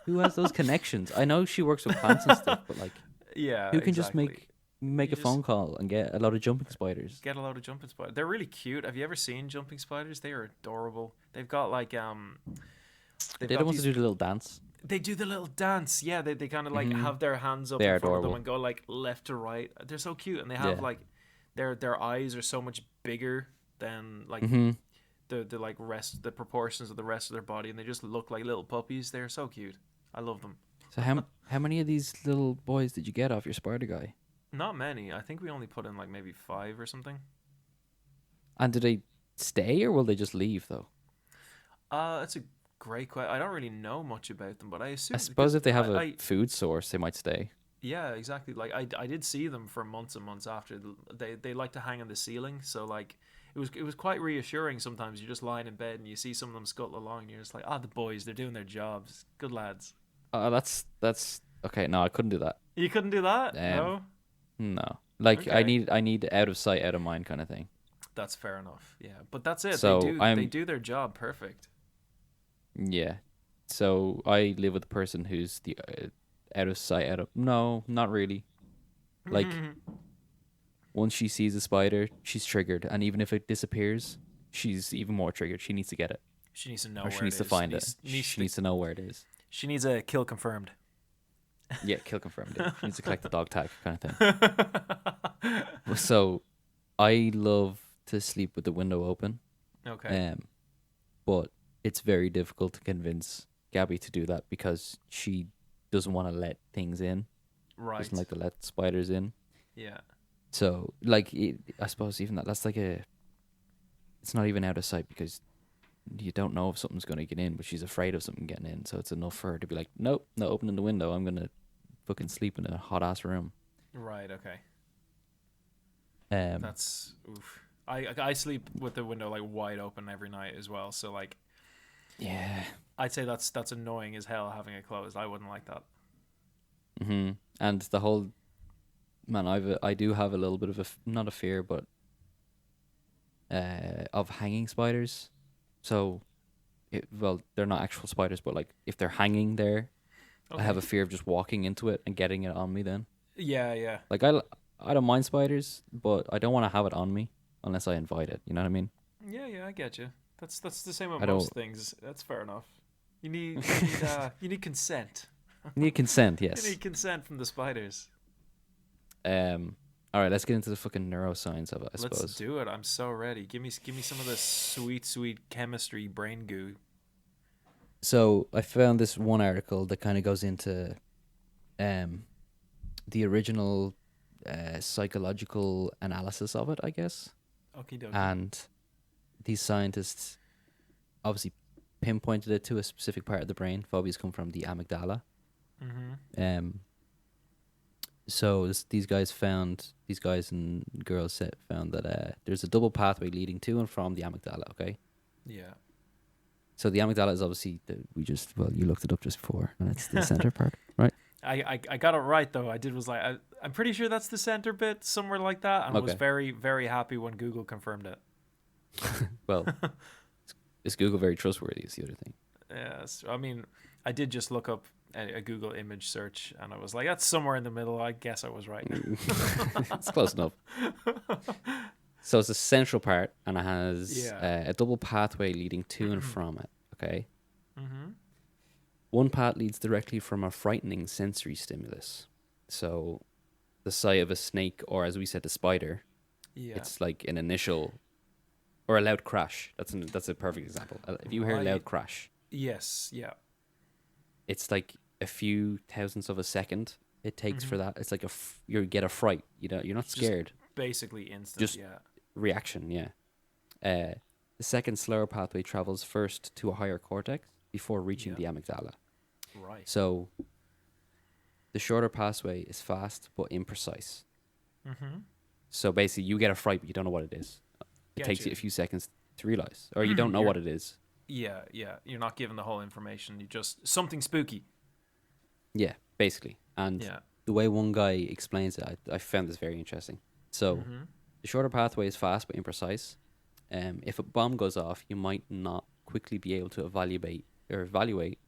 Who has those connections? I know she works with plants and stuff, but like Yeah, who can just exactly. make You a phone just call and get a lot of jumping spiders? get a load of jumping spiders. They're really cute. Have you ever seen jumping spiders? They are adorable. They've got like they've They don't got want to these. do the little dance. They do the little dance. Yeah, they kind of like Hmm. have their hands up They in are front of them adorable. and go like left to right. They're so cute, and they have Yeah. like their eyes are so much bigger than like Hmm. the like rest the proportions of the rest of their body, and they just look like little puppies. They're so cute. I love them. So how many of these little boys did you get off your spider guy? Not many. I think we only put in like maybe 5 or something. And do they stay or will they just leave though? That's a great question. I don't really know much about them, but I I assume suppose because if they have a I food source, they might stay. yeah, exactly. Like I did see them for months and months after. They like to hang on the ceiling, so like it was quite reassuring. Sometimes you're just lying in bed and you see some of them scuttle along, and you're just like, ah, the boys, they're doing their jobs. Good lads. That's okay. No, I couldn't do that. You couldn't do that, Um, no? no, like Okay, I need out of sight, out of mind kind of thing. that's fair enough. Yeah, but that's it. They So do they I'm do their job perfect. yeah. So I live with a person who's the out of sight, out of no, not really. Like once she sees a spider, she's triggered, and even if it disappears, she's even more triggered. She needs to get it, She needs to know or where she it needs to is. find it. Needs She to, needs to know where it is. she needs a kill confirmed. Yeah, kill confirmed. Yeah. She needs to collect the dog tag kind of thing. So I love to sleep with the window open. Okay. But it's very difficult to convince Gabby to do that because she doesn't want to let things in. Right. Doesn't like to let spiders in. Yeah. So like I suppose even that's like it's not even out of sight because you don't know if something's going to get in, but she's afraid of something getting in. So it's enough for her to be like, nope, not opening the window. I'm gonna fucking sleep in a hot ass room. Right. Okay. Um, That's oof. I sleep with the window like wide open every night as well. So like yeah. I'd say that's annoying as hell having it closed. I wouldn't like that. Hmm. And the whole man, I do have a little bit of not a fear, but of hanging spiders. So, well, they're not actual spiders, but like if they're hanging there, I have Okay. a fear of just walking into it and getting it on me. Then, Yeah. Yeah. like I don't mind spiders, but I don't want to have it on me unless I invite it. You know what I mean? Yeah. Yeah. I get you. That's the same with I don't most things. That's fair enough. You need consent. need consent. You Yes. need consent from the spiders. All right, let's get into the fucking neuroscience of it. I Let's suppose. do it. I'm so ready. Give me some of this sweet chemistry brain goo. So I found this one article that kind of goes into um the original psychological analysis of it, I guess. Okie dokie. And these scientists obviously pinpointed it to a specific part of the brain. Phobias come from the amygdala. Mm-hmm. So these guys and girls found that there's a double pathway leading to and from the amygdala. Okay, Yeah. so the amygdala is obviously you looked it up just before, and it's the center part, right? I got it right though. I'm pretty sure that's the center bit somewhere like that, and I was Okay. very very happy when Google confirmed it. Well, is Google very trustworthy? Is the other thing. Yes, I mean I did just look up a Google image search, and I was like, that's somewhere in the middle. I guess I was right. It's close enough. So it's a central part, and it has Yeah. a double pathway leading to and from it. Okay, Mm-hmm. one path leads directly from a frightening sensory stimulus. So the sight of a snake, or as we said, the spider, Yeah. it's like an initial or a loud crash. That's a perfect example. If you hear a Right. loud crash, Yes. Yeah. it's like a few thousandths of a second it takes Mm-hmm. for that. It's like you get a fright. You're not Just scared. basically instant. Just Yeah. reaction. Yeah. Uh, the second slower pathway travels first to a higher cortex before reaching Yeah. the amygdala. Right. So the shorter pathway is fast but imprecise. Mm-hmm. So basically, you get a fright, but you don't know what it is. It Get takes you you. a few seconds to realize, or you don't know You're what it is. Yeah, yeah. You're not given the whole information. You just something spooky. Yeah, basically. And Yeah. the way one guy explains it, I found this very interesting. So Mm-hmm. the shorter pathway is fast but imprecise. If a bomb goes off, you might not quickly be able to evaluate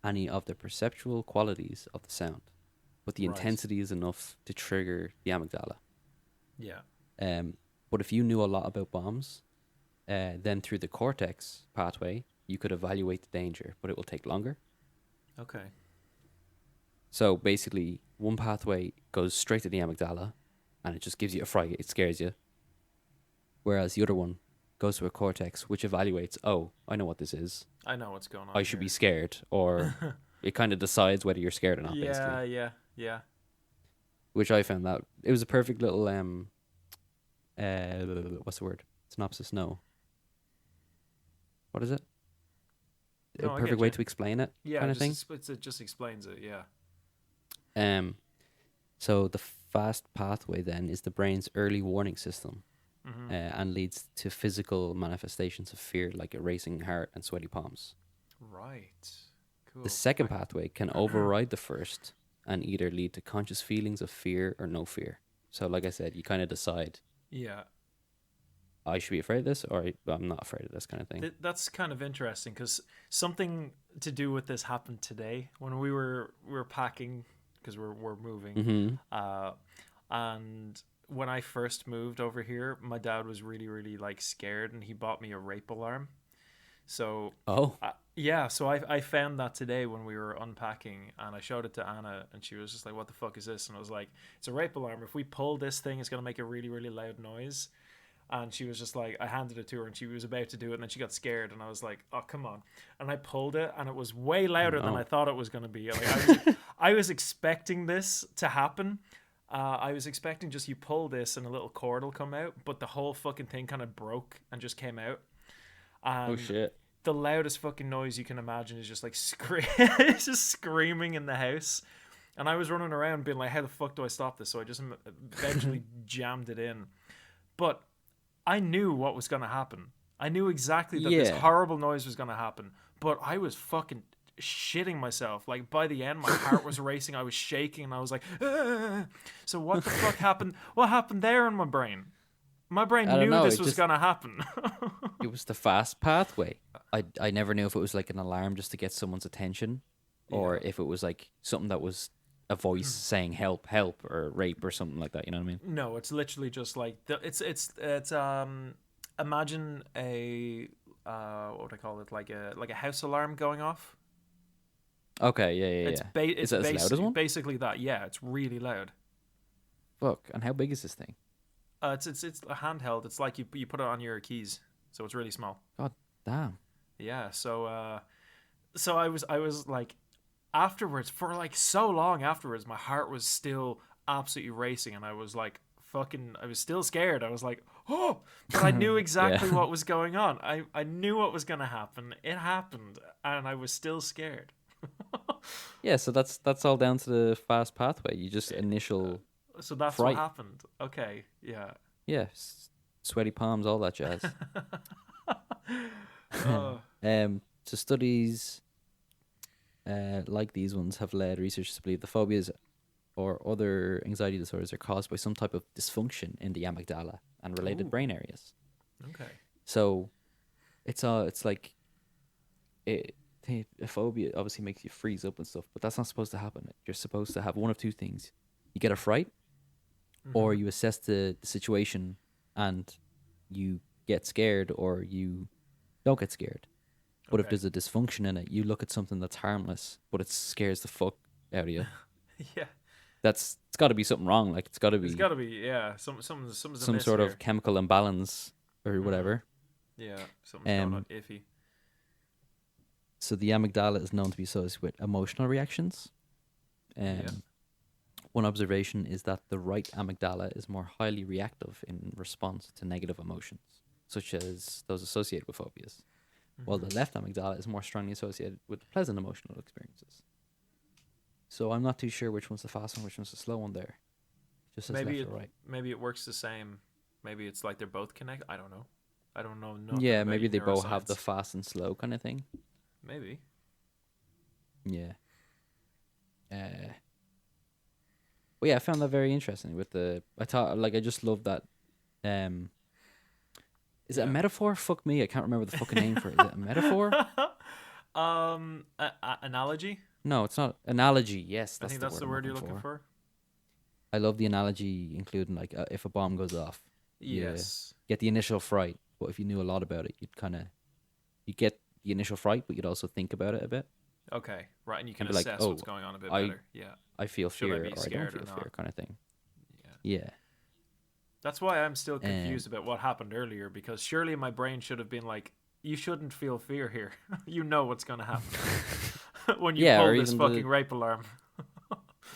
any of the perceptual qualities of the sound, but the Right. intensity is enough to trigger the amygdala. Yeah. Um, but if you knew a lot about bombs, then through the cortex pathway, you could evaluate the danger, but it will take longer. Okay. So basically, one pathway goes straight to the amygdala, and it just gives you a fright. It scares you. Whereas the other one goes to a cortex, which evaluates, oh, I know what this is. I know what's going I on should be here. scared, or it kind of decides whether you're scared or not, Yeah, basically. yeah, yeah. Which I found that it was a perfect little what's the word? Synopsis? No, what is it? A No, I perfect get way you. to explain it, Yeah, kind of just thing. it just explains it. Yeah. Um, so the fast pathway then is the brain's early warning system, Mm-hmm. and leads to physical manifestations of fear like a racing heart and sweaty palms. Right. The Cool. second pathway can override the first and either lead to conscious feelings of fear or no fear. So, like I said, you kind of decide Yeah. I should be afraid of this or I'm not afraid of this kind of thing. That's kind of interesting because something to do with this happened today when we were packing because we're moving, Mm-hmm. uh, and when I first moved over here, my dad was really like scared and he bought me a rape alarm. So, Oh, yeah, so I found that today when we were unpacking and I showed it to Anna and she was just like, "What the fuck is this?" And I was like, "It's a rape alarm. If we pull this thing, it's gonna make a really loud noise." And she was just like, I handed it to her and she was about to do it and then she got scared and I was like, oh, come on. And I pulled it and it was way oh louder than I no. thought it was going to be. Like I was expecting this to happen. I was expecting just you pull this and a little cord will come out, but the whole fucking thing kind of broke and just came out. Oh And shit. the loudest fucking noise you can imagine is just like it's just screaming in the house. And I was running around being like, how the fuck do I stop this? So I just eventually jammed it in. But I knew what was going to happen. I knew exactly that this Yeah. horrible noise was going to happen, but I was fucking shitting myself. Like by the end, my heart was racing. I was shaking, and I was like, "Ah." So what the fuck happened? What happened there in my brain? My I brain don't knew know. this was going to happen. It was the fast pathway. I never knew if it was like an alarm just to get someone's attention or Yeah. if it was like something that was a voice saying help, help or rape or something like that, you know what I mean? No, it's literally just like it's imagine a what would I call it, like a house alarm going off. Okay, yeah, yeah, It's yeah. Is it's that as loud as one? basically that. Yeah, it's really loud. Fuck. And how big is this thing? It's a handheld. It's like you put it on your keys, so it's really small. God damn. Yeah. So I was like afterwards for like so long afterwards, my heart was still absolutely racing, and I was like fucking. I was still scared. I was like, oh, but I knew Yeah. exactly what was going on. I knew what was gonna happen. It happened, and I was still scared. Yeah, so that's all down to the fast pathway. You just initial So that's what fright. happened. Okay. Yeah. Yeah, sweaty palms, all that jazz. uh, So studies like these ones have led researchers to believe the phobias or other anxiety disorders are caused by some type of dysfunction in the amygdala and related ooh. brain areas. Okay. So it's like it, a phobia obviously makes you freeze up and stuff, but that's not supposed to happen. You're supposed to have one of two things: you get a fright, or Mm-hmm. you assess the situation and you get scared, or you don't get scared. But if Okay. there's a dysfunction in it, you look at something that's harmless, but it scares the fuck out of you. Yeah. it's got to be something wrong. Like it's got to There's be got to be, yeah, something's some amiss sort here. of chemical imbalance or Mm-hmm. whatever. Yeah, something's going on iffy. So the amygdala is known to be associated with emotional reactions. Yeah. One observation is that the right amygdala is more highly reactive in response to negative emotions, such as those associated with phobias, while the Mm-hmm. left amygdala is more strongly associated with pleasant emotional experiences. So I'm not too sure which one's the fast one, which one's the slow one there. Just as Maybe left it or right. maybe it works the same. Maybe it's like they're both connected. I don't know. I don't know nothing Yeah, about maybe your they both have the neuroscience. fast and slow kind of thing. Maybe. Yeah. Well, yeah, I found that very interesting. With the, I thought like I just love that. Um, is it a Yeah. metaphor? Fuck me, I can't remember the fucking name for it. Is it a metaphor? Analogy. No, it's not. Analogy. Yes, I that's think the that's word the I'm word looking you're looking for. for. I love the analogy, including like if a bomb goes off, you Yes. get the initial fright, but if you knew a lot about it, you get the initial fright, but you'd also think about it a bit Okay. Right, and you can and be like, assess oh, what's going on a bit I better. Yeah. I feel Should I fear be or I don't scared or feel not? fear, kind of thing. Yeah. Yeah. That's why I'm still Um. confused about what happened earlier, because surely my brain should have been like, you shouldn't feel fear here. You know what's going to happen when you Yeah, or pull this even fucking the rape alarm.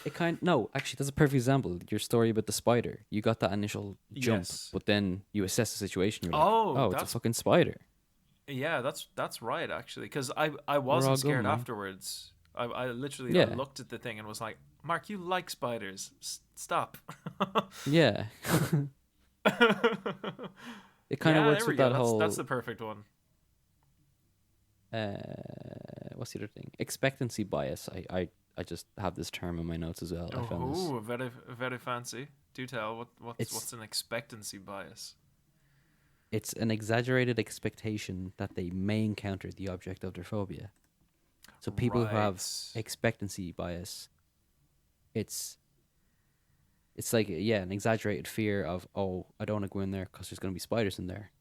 it kind no, actually that's a perfect example. Your story about the spider. You got that initial jump, Yes. but then you assess the situation. You're like, Oh, oh, it's a that's fucking spider. yeah, that's right actually, because I We're all wasn't good, scared man. afterwards. I literally I Yeah, looked at the thing and was like, Mark, you like spiders? Stop. yeah. It kind of Yeah, works there we with go. that That's whole the perfect one. uh, what's the other thing? Expectancy bias. I just have this term in my notes as well. I found this. Oh, very fancy. Do tell. It's What's an expectancy bias? it's an exaggerated expectation that they may encounter the object of their phobia. So people who have Right. expectancy bias, it's it's like yeah, an exaggerated fear of oh, I don't want to go in there because there's going to be spiders in there.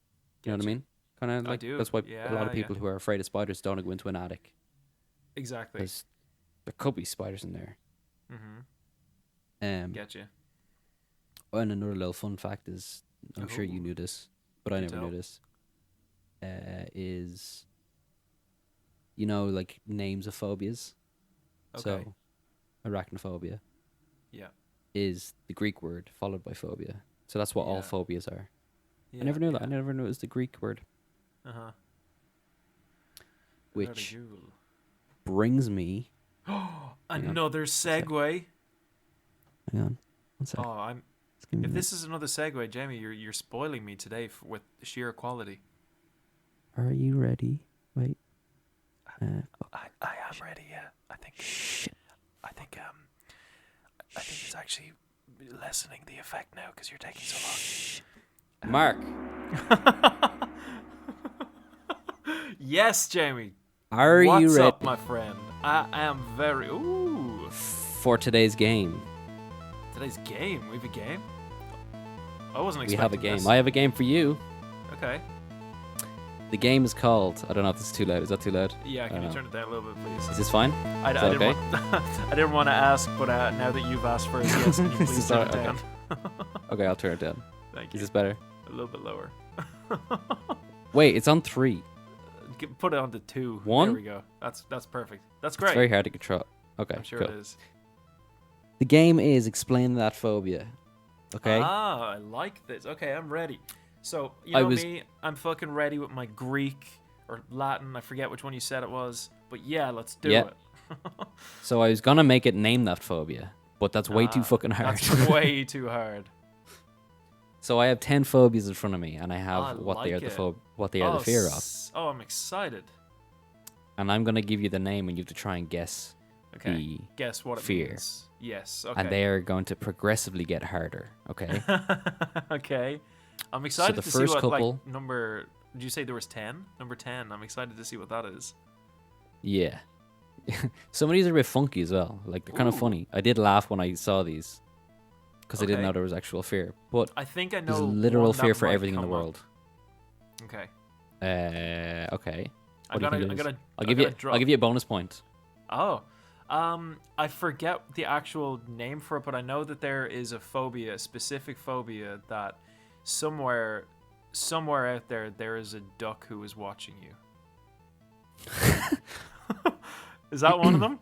You know what I Get you. mean? Kind of I like do. that's why a lot Yeah, of yeah. people who are afraid of spiders don't want to go into an attic Exactly. because there could be spiders in there. Mm-hmm. Um, Get you. and another little fun fact is, I'm sure you Oh, knew this, but I do never knew tell. this. Is you know like names of phobias? Okay. So arachnophobia Yeah. is the Greek word followed by phobia. So that's what all Yeah. phobias are. I Yeah. never knew that. I Yeah. never knew it was the Greek word, Uh-huh. Very which cool. brings me. Hang on, Another one sec. segue. Hang on, one sec. Oh, I'm. Just give me a If minute. this is another segue, Jamie, you're spoiling me today with sheer quality. Are you ready? Wait. Fuck. I am ready. Yeah. Shit. I think it's actually lessening the effect now because you're taking so Mark, long. Yes, Jamie. are you What's ready up, my friend? I am very. Ooh. for today's game? Today's game. We have a game. I wasn't We expecting have a game. this. I have a game for you. Okay. The game is called. I don't know if this is too loud. Is that too loud? Yeah. Can you know. turn it down a little bit, please? Is this fine? I that didn't okay? want, I didn't want to ask, but now that you've asked for it, yes, can you This please is turn it alright, down? Okay, I'll turn it down. Thank Is you. this better? A little bit lower. Wait, it's on 3. Put it on to 2. 1? There we go. That's perfect. That's It's great. very hard to control. Okay, I'm sure cool. it is. The game is explain that phobia. Okay. Ah, I like this. Okay, I'm ready. So, you I know was- me, I'm fucking ready with my Greek or Latin. I forget which one you said it was. But yeah, let's do Yeah. it. So I was gonna make it name that phobia, but that's way too Ah, fucking hard. That's way too hard. So I have 10 phobias in front of me, and I I have what they are like the it. what they are the fear of, Oh, I'm excited. and I'm gonna give you the name, and you have to try and guess Okay. the Guess what it fear. means. Yes. Okay. and they are going to progressively get harder. Okay. Okay. I'm excited the to see first what couple- like number. Did you say there was 10? Number 10. I'm excited to see what that is. Yeah. Some of these are a bit funky as well. Like they're kind of Ooh. funny. I did laugh when I saw these because I didn't Okay. know there was actual fear. But I think I know. there's literal one that fear for might everything in the come up. world. Okay. Okay. I'm What do you gonna. think it I'm is? gonna. I'll give you. I'll give you a bonus point. Oh, I forget the actual name for it, but I know that there is a phobia, a specific phobia that somewhere, somewhere out there is a duck who is watching you. Is that one of them?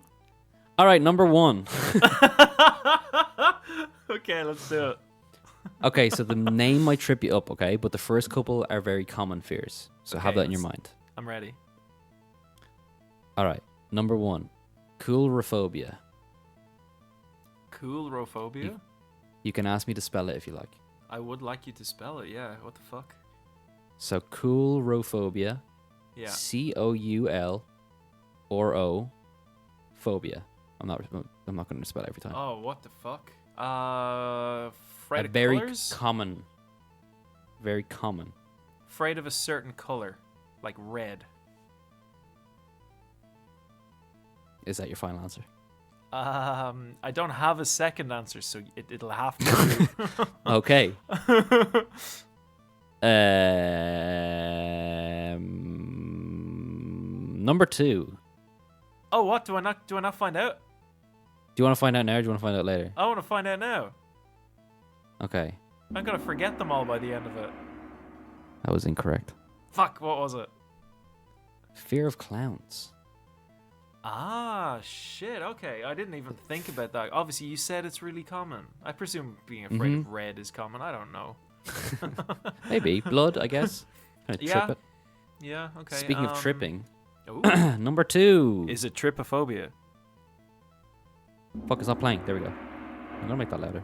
All right, number 1. Okay, let's do it. Okay, so the name might trip you up, okay? But the first couple are very common fears. So have Okay, that in your mind. I'm ready. All right, number 1. Coulrophobia. Coulrophobia? You can ask me to spell it if you like. I would like you to spell it, yeah. What the fuck? So coulrophobia. Yeah. Coulro phobia. I'm not going to spell it every time. Oh, what the fuck? Afraid of very colors? very common. Afraid of a certain color, like red. Is that your final answer? I don't have a second answer, so it'll have to be. Okay. Number 2. Oh, what? Do I not find out? Do you want to find out now or do you want to find out later? I want to find out now. Okay. I'm gonna forget them all by the end of it. That was incorrect. Fuck, what was it? Fear of clowns. Ah, shit, okay. I didn't even think about that. Obviously, you said it's really common. I presume being afraid of red is common. I don't know. Maybe. Blood, I guess. Kind of Yeah. trip it. Yeah, okay. Speaking of tripping. Ooh, Number 2. is it trypophobia? Fuck, it's not playing. There we go. I'm going to make that louder.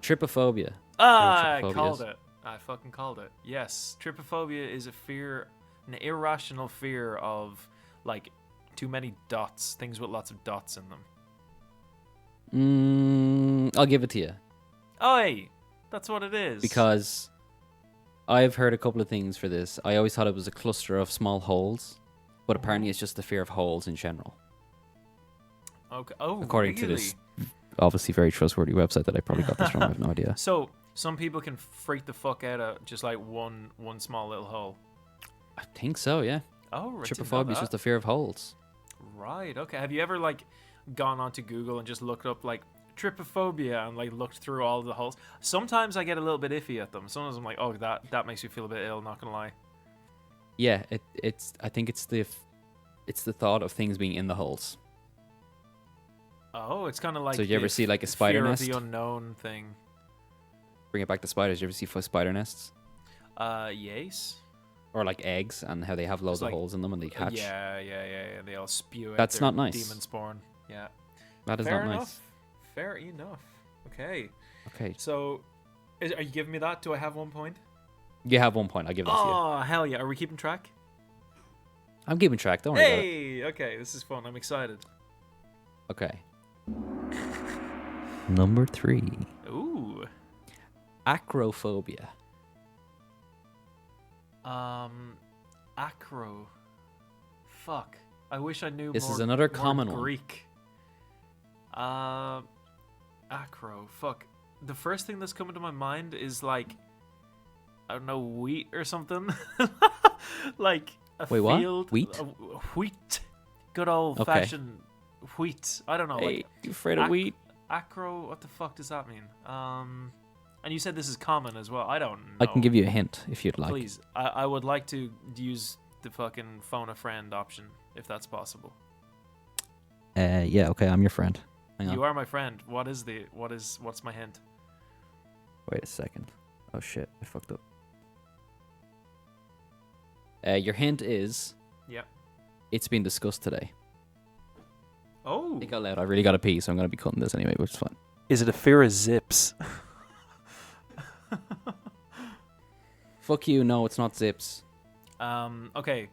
Trypophobia. Ah, I trypophobia called is? it. I fucking called it. Yes, trypophobia is a fear, an irrational fear of, like, too many dots. Things with lots of dots in them. I'll give it to you. Oi! That's what it is. Because I've heard a couple of things for this. I always thought it was a cluster of small holes, but apparently it's just the fear of holes in general. Okay. Oh, According to really? this obviously very trustworthy website that I probably got this from. I have no idea. So, some people can freak the fuck out of just like one small little hole. I think so, yeah. Oh, right. Trypophobia is just the fear of holes. Right. Okay. Have you ever like gone onto Google and just looked up like trypophobia and like looked through all the holes? Sometimes I get a little bit iffy at them. Sometimes I'm like, oh, that makes me feel a bit ill. Not gonna lie. Yeah, it's. I think it's the thought of things being in the holes. Oh, it's kind of like. So you ever see like a spider fear nest? of the unknown thing. Bring it back to spiders. You ever see spider nests? Yes. Or like eggs and how they have loads of like- holes in them and they hatch. Yeah. They all spew out. That's their not nice. Demon spawn. Yeah. That is Fair not enough. nice. Fair enough. Okay. Okay. So, are you giving me that? Do I have 1 point? You have 1 point. I'll give that to you. Oh, hell yeah. Are we keeping track? I'm keeping track. Don't worry about it. Hey! Okay, this is fun. I'm excited. Okay. Number 3. Ooh. Acrophobia. Acro. Fuck. I wish I knew This more, is another more common one. Greek. Acro. Fuck. The first thing that's coming to my mind is like, I don't know, wheat or something. Like a Wait, what? field. Wheat? Wheat. Good old fashioned wheat. I don't know. Hey, Like you afraid of wheat? acro. What the fuck does that mean? And you said this is common as well. I don't know. I can give you a hint if you'd like. Please, I would like to use the fucking phone a friend option if that's possible. Yeah, okay, I'm your friend. Hang on. You are my friend. What's my hint? Wait a second. Oh shit, I fucked up. Your hint is Yep. it's been discussed today. Oh. Think out loud. I really got to pee, so I'm gonna be cutting this anyway, which is fine. Is it a fear of zips? Fuck you. No, it's not zips. Okay.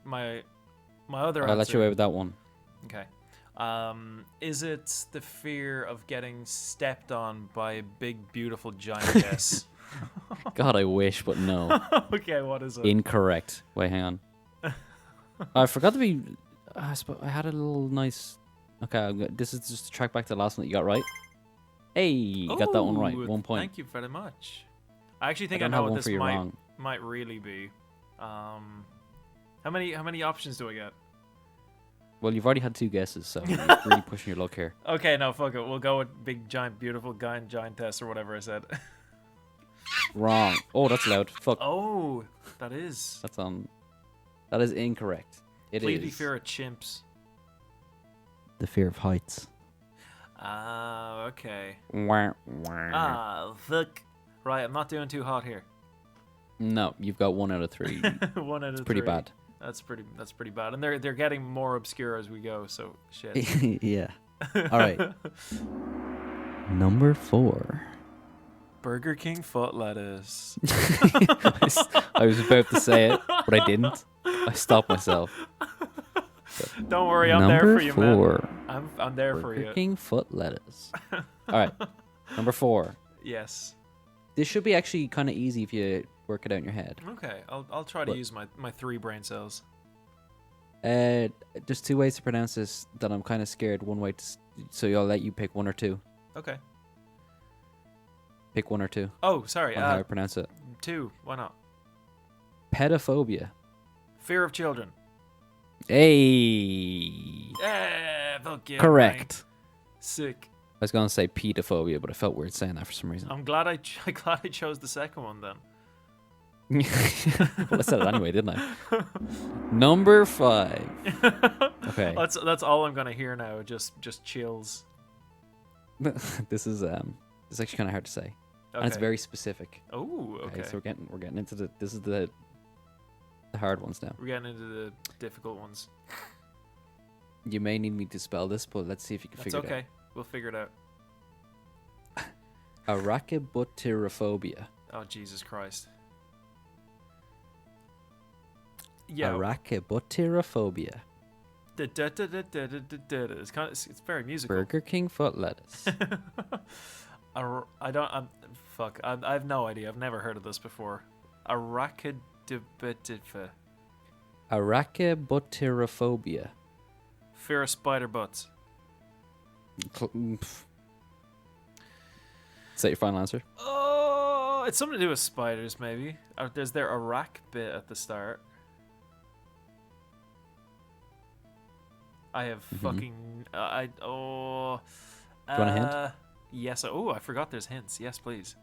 My other I'll answer. let you away with that one. Okay. Is it the fear of getting stepped on by a big, beautiful giantess? God, I wish, but no. Okay, what is it? Incorrect. Wait, hang on. I forgot to be. I had a little nice. Okay, this is just to track back to the last one that you got right. Hey, you got that one right. Ooh, 1 point. Thank you very much. I actually I think I, don't know have what one this for you wrong. might really be. How many options do I get? Well, you've already had 2 guesses, so you're really pushing your luck here. Okay, no, fuck it. We'll go with big, giant, beautiful, giantess, or whatever I said. Wrong. Oh, that's loud. Fuck. Oh, that is. That's That is incorrect. It Please is be fear of chimps. the fear of heights. Ah, okay. Wah, wah. Ah, fuck. Right, I'm not doing too hot here. No, you've got 1 out of 3. 1 out of 3. Pretty bad. That's pretty bad. And they're getting more obscure as we go, so shit. Yeah. All right. Number 4. Burger King foot lettuce. I was about to say it, but I didn't. I stopped myself. Don't worry, I'm there Number for you, 4. man. I'm there for Burger you. King foot lettuce. All right. Number 4. Yes. This should be actually kind of easy if you work it out in your head. Okay, I'll try to What? use my 3 brain cells. There's 2 ways to pronounce this that I'm kind of scared. One way, so I'll let you pick 1 or 2. Okay. Pick 1 or 2 Oh, sorry. on how I pronounce it. 2. Why not? Pedophobia. Fear of children. Hey. Fuck yeah. Correct. Mate. Sick. I was gonna say pedophobia, but I felt weird saying that for some reason. I'm glad I chose the second one then. Well, I said it anyway, didn't I? Number 5. Okay. That's all I'm gonna hear now. Just chills. This is actually kind of hard to say, and it's Okay. very specific. Oh, okay. So we're getting into the hard ones now. We're getting into the difficult ones. You may need me to spell this, but let's see if you can That's figure okay. We'll figure it out. it out. Arachibutyrophobia. Oh, Jesus Christ. Yeah. Arachibutyrophobia. It's kind of, it's very musical. Burger King foot lettuce. I don't. Fuck. I have no idea. I've never heard of this before. Arachidibutyrophobia. Arachibutyrophobia. Fear of spider butts. Is that your final answer? Oh, it's something to do with spiders, maybe. There's their Iraq bit at the start. I have fucking. Do you want a hint? Yes. Oh, I forgot there's hints. Yes, please.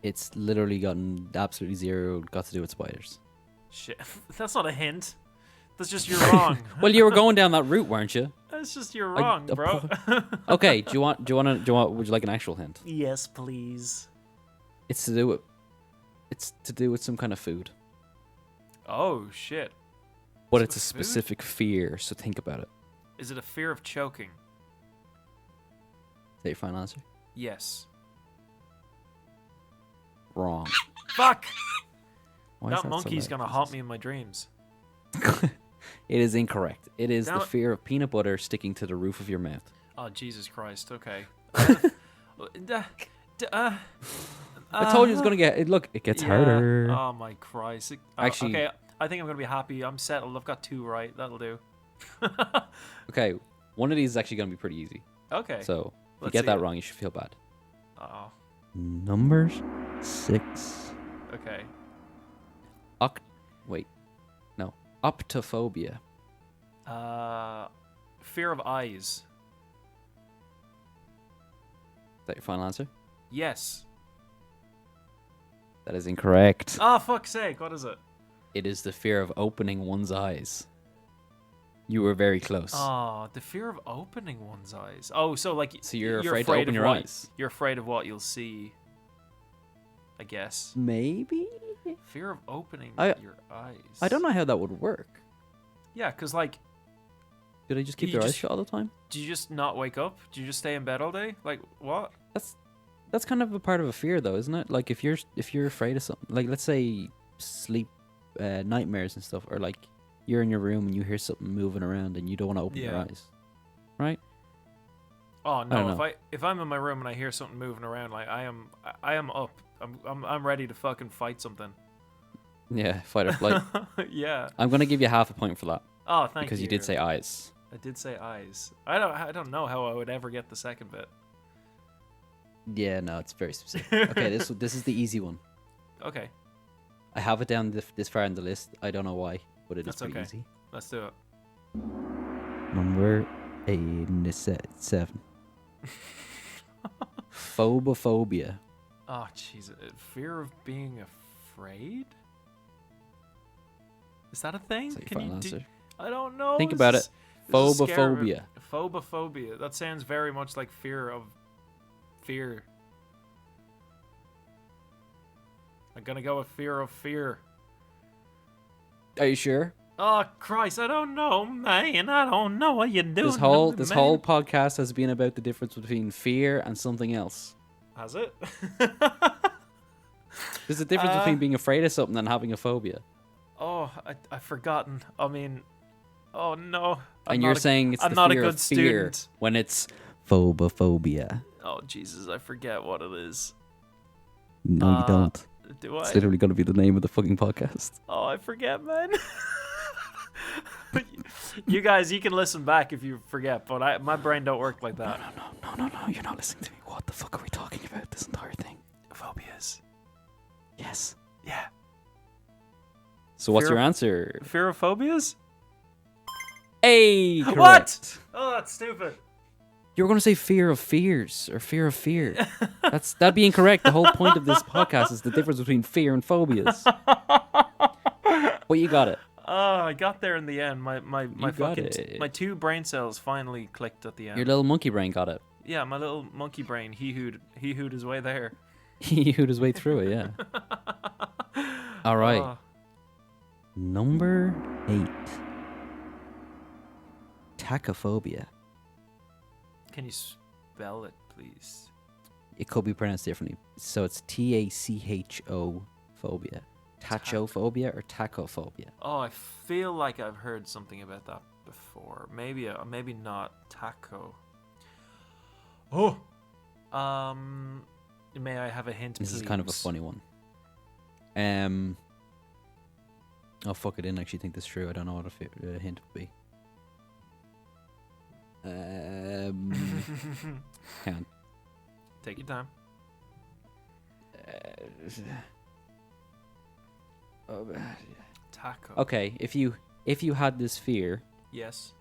It's literally gotten absolutely zero got to do with spiders. Shit. That's not a hint. That's just you're wrong. Well, you were going down that route, weren't you? That's just you're wrong, bro. Okay. Would you like an actual hint? Yes, please. It's to do with some kind of food, Oh shit. but So it's a food? specific fear. So think about it. Is it a fear of choking? Is that your final answer? Yes. Wrong. Fuck. Why is That so monkey's loud? gonna haunt me in my dreams. It is incorrect. It is Damn the it. fear of peanut butter sticking to the roof of your mouth. Oh Jesus Christ. Okay. I told you it's gonna get. Look, it gets harder. Oh my Christ. Actually- okay. I think I'm gonna be happy. I'm settled. I've got 2 right. That'll do. Okay, one of these is actually gonna be pretty easy. Okay. So if you Let's get see that it. wrong, you should feel bad. Oh. Number 6. Okay. Optophobia. Fear of eyes. Is that your final answer? Yes. That is incorrect. Oh fuck's sake! What is it? It is the fear of opening one's eyes. You were very close. Oh, the fear of opening one's eyes. Oh, so like So you're afraid to open of your what- eyes? You're afraid of what you'll see. I guess. Maybe? Fear of opening I- your eyes. I don't know how that would work. Yeah, because like, Do they just keep You their eyes just- shut all the time? do you just not wake up? Do you just stay in bed all day? Like what? That's kind of a part of a fear, though, isn't it? Like if you're afraid of something, like let's say sleep nightmares and stuff, or like you're in your room and you hear something moving around and you don't want to open your Yeah. eyes, right? Oh don't no! know. If I'm in my room and I hear something moving around, like I am up. I'm ready to fucking fight something. Yeah, fight or flight. Yeah. I'm gonna give you half a point for that Oh, thank you. because you did say eyes. I did say eyes. I don't know how I would ever get the second bit. Yeah, no, it's very specific. Okay, this is the easy one. Okay, I have it down this far in the list. I don't know why, but it is That's pretty okay. easy. let's do it. Number 87. Phobophobia. Oh, jeez. Fear of being afraid? Is that a thing? Is that your final answer? I don't know. Think about it. This is scary. Phobophobia. Phobophobia. That sounds very much like fear of fear. I'm gonna go with fear of fear. Are you sure? Oh Christ! I don't know, man. I don't know what you're doing. This whole podcast has been about the difference between fear and something else. Has it? There's a difference between being afraid of something and having a phobia. Oh, I've forgotten. I mean, oh no. And you're saying it's the fear of fear student. when it's phobophobia. Oh Jesus, I forget what it is. No, you don't. Do I? It's literally going to be the name of the fucking podcast. Oh, I forget, man. You guys, you can listen back if you forget, but my brain don't work like that. No. You're not listening to me. What the fuck are we talking about this entire thing? Phobias. Yes. Yeah. So what's your answer? Fear of phobias? Hey, correct. What? Oh, that's stupid. You were going to say fear of fears or fear of fear. That'd be incorrect. The whole point of this podcast is the difference between fear and phobias. But you got it. Oh, I got there in the end. My got it. my two brain cells finally clicked at the end. Your little monkey brain got it. Yeah, my little monkey brain. He hooed his way there. He hewed his way through it, yeah. All right. Oh. Number 8. Tachophobia. Can you spell it, please? It could be pronounced differently. So it's Tacho phobia. Tachophobia or tachophobia. Oh, I feel like I've heard something about that before. Maybe not taco. Oh. May I have a hint, please? This is kind of a funny one. Oh fuck! I didn't actually think this through. I don't know what a hint would be. Hang on. Take your time. Taco. Okay, if you had this fear, Yes.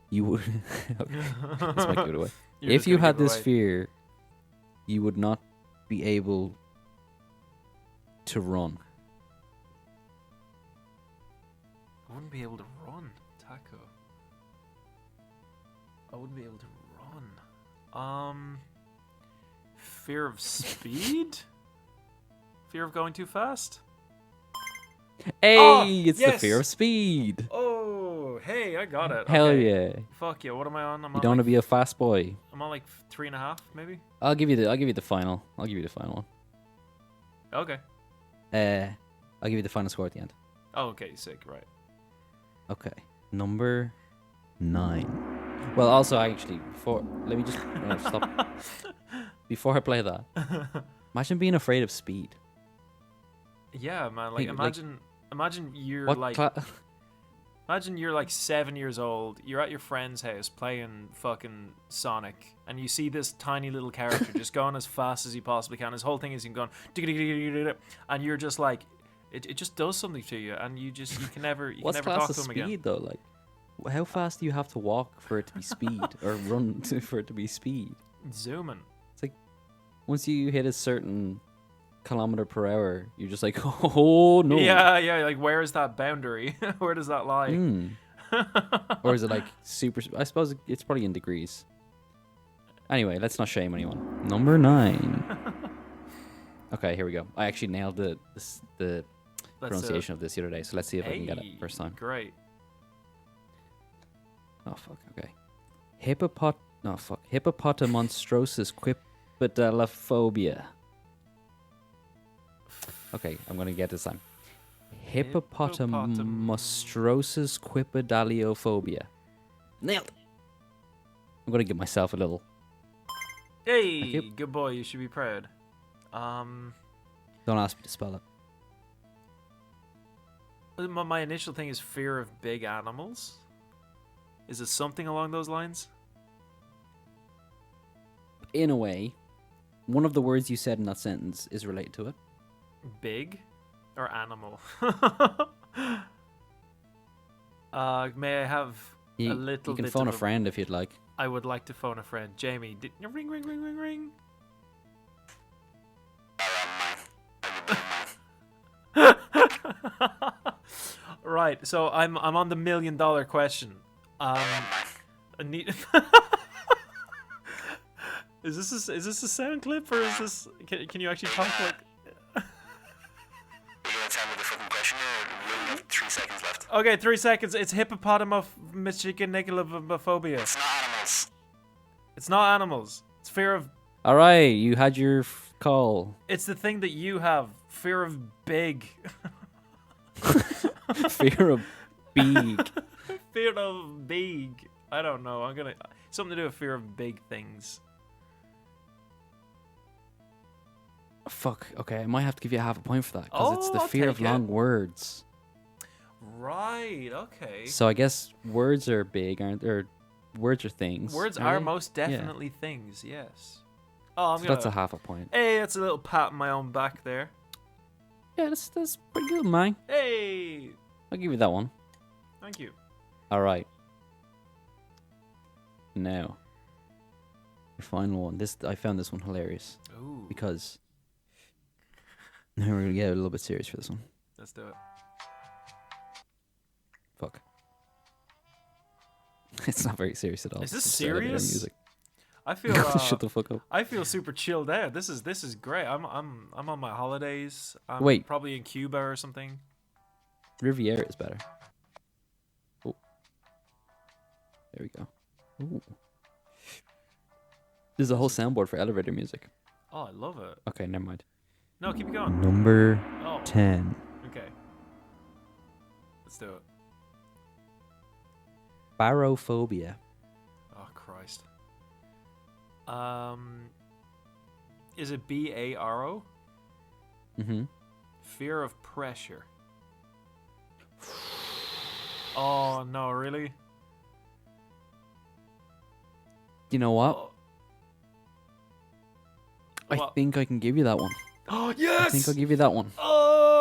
you would. Okay, this might give it away. You're If just you gonna had give this away- fear, you would not be able to run. I wouldn't be able to run. Taco. I wouldn't be able to run. Fear of speed? Fear of going too fast? Hey, Oh, it's the yes! fear of speed. Oh, hey, I got it. Hell Okay. yeah! Fuck yeah, what am I on? You don't want to be a fast boy. I'm on like 3.5, maybe? I'll give you the final. I'll give you the final one. Okay. I'll give you the final score at the end. Oh, okay, sick, right. Okay, number 9. Well, also actually, let me just stop. Before I play that, imagine being afraid of speed. Yeah, man, like, Hey, imagine you're What like... Imagine you're like 7 years old, you're at your friend's house playing fucking Sonic, and you see this tiny little character just going as fast as he possibly can. His whole thing is him going, and you're just like, it just does something to you, and you can never What's talk class to of him speed again. though? Like, how fast do you have to walk for it to be speed, or run for it to be speed? Zooming. Once you hit a certain kilometer per hour, you're just like, oh no. Yeah, like where is that boundary? Where does that lie? Or is it like super? I suppose it's probably in degrees. Anyway, let's not shame anyone. Number 9. Okay, here we go. I actually nailed the pronunciation of this the other day, so let's see if I can get it first time. Great. Oh fuck. Okay. Hippopotamonstrosis quipedalophobia. Okay, I'm gonna get this time. Hippopotamonstrosis quipedaliophobia. Nailed it. I'm gonna give myself a little. Hey, Thank you. good boy. You should be proud. Don't ask me to spell it. My initial thing is fear of big animals. Is it something along those lines? In a way, one of the words you said in that sentence is related to it. Big or animal? May I have a You little can bit phone of a friend if you'd like. I would like to phone a friend. Jamie, ring, ring, ring, ring, ring. Right. So I'm on the $1 million question. I need. Is this a sound clip or is this? Can you actually talk like? You're gonna tell me the fucking question, or you only have 3 seconds left. Okay, 3 seconds. It's hippopotamophobia. It's not animals. It's not animals. It's fear of. All right, you had your call. It's the thing that you have. Fear of big. Fear of big. Fear of big. I don't know. I'm gonna something to do with fear of big things. Fuck. Okay, I might have to give you half a point for that because it's the I'll fear of take it. long words. Right. Okay. So I guess words are big, aren't or words are things. Words are are they? most definitely things. Yes. Oh, I'm So gonna. that's a half a point. Hey, that's a little pat on my own back there. Yeah, that's pretty good, man. Hey. I'll give you that one. Thank you. All right. Now, your final one. I found this one hilarious Ooh. because now we're gonna get a little bit serious for this one. Let's do it. Fuck. It's not very serious at all. Is this It's just elevator serious? music. I feel. Shut the fuck up. I feel super chilled out. This is great. I'm on my holidays. I'm Wait. probably in Cuba or something. Riviera is better. Oh. There we go. Ooh. There's a whole soundboard for elevator music. Oh, I love it. Okay, never mind. No, keep it going. Number Oh, 10. okay. Let's do it. Barophobia. Oh Christ. Is it BARO? Mm-hmm. Fear of pressure. Oh no, really? You know what? Oh. I What? think I can give you that one. Oh I yes! think I'll give you that one. Oh!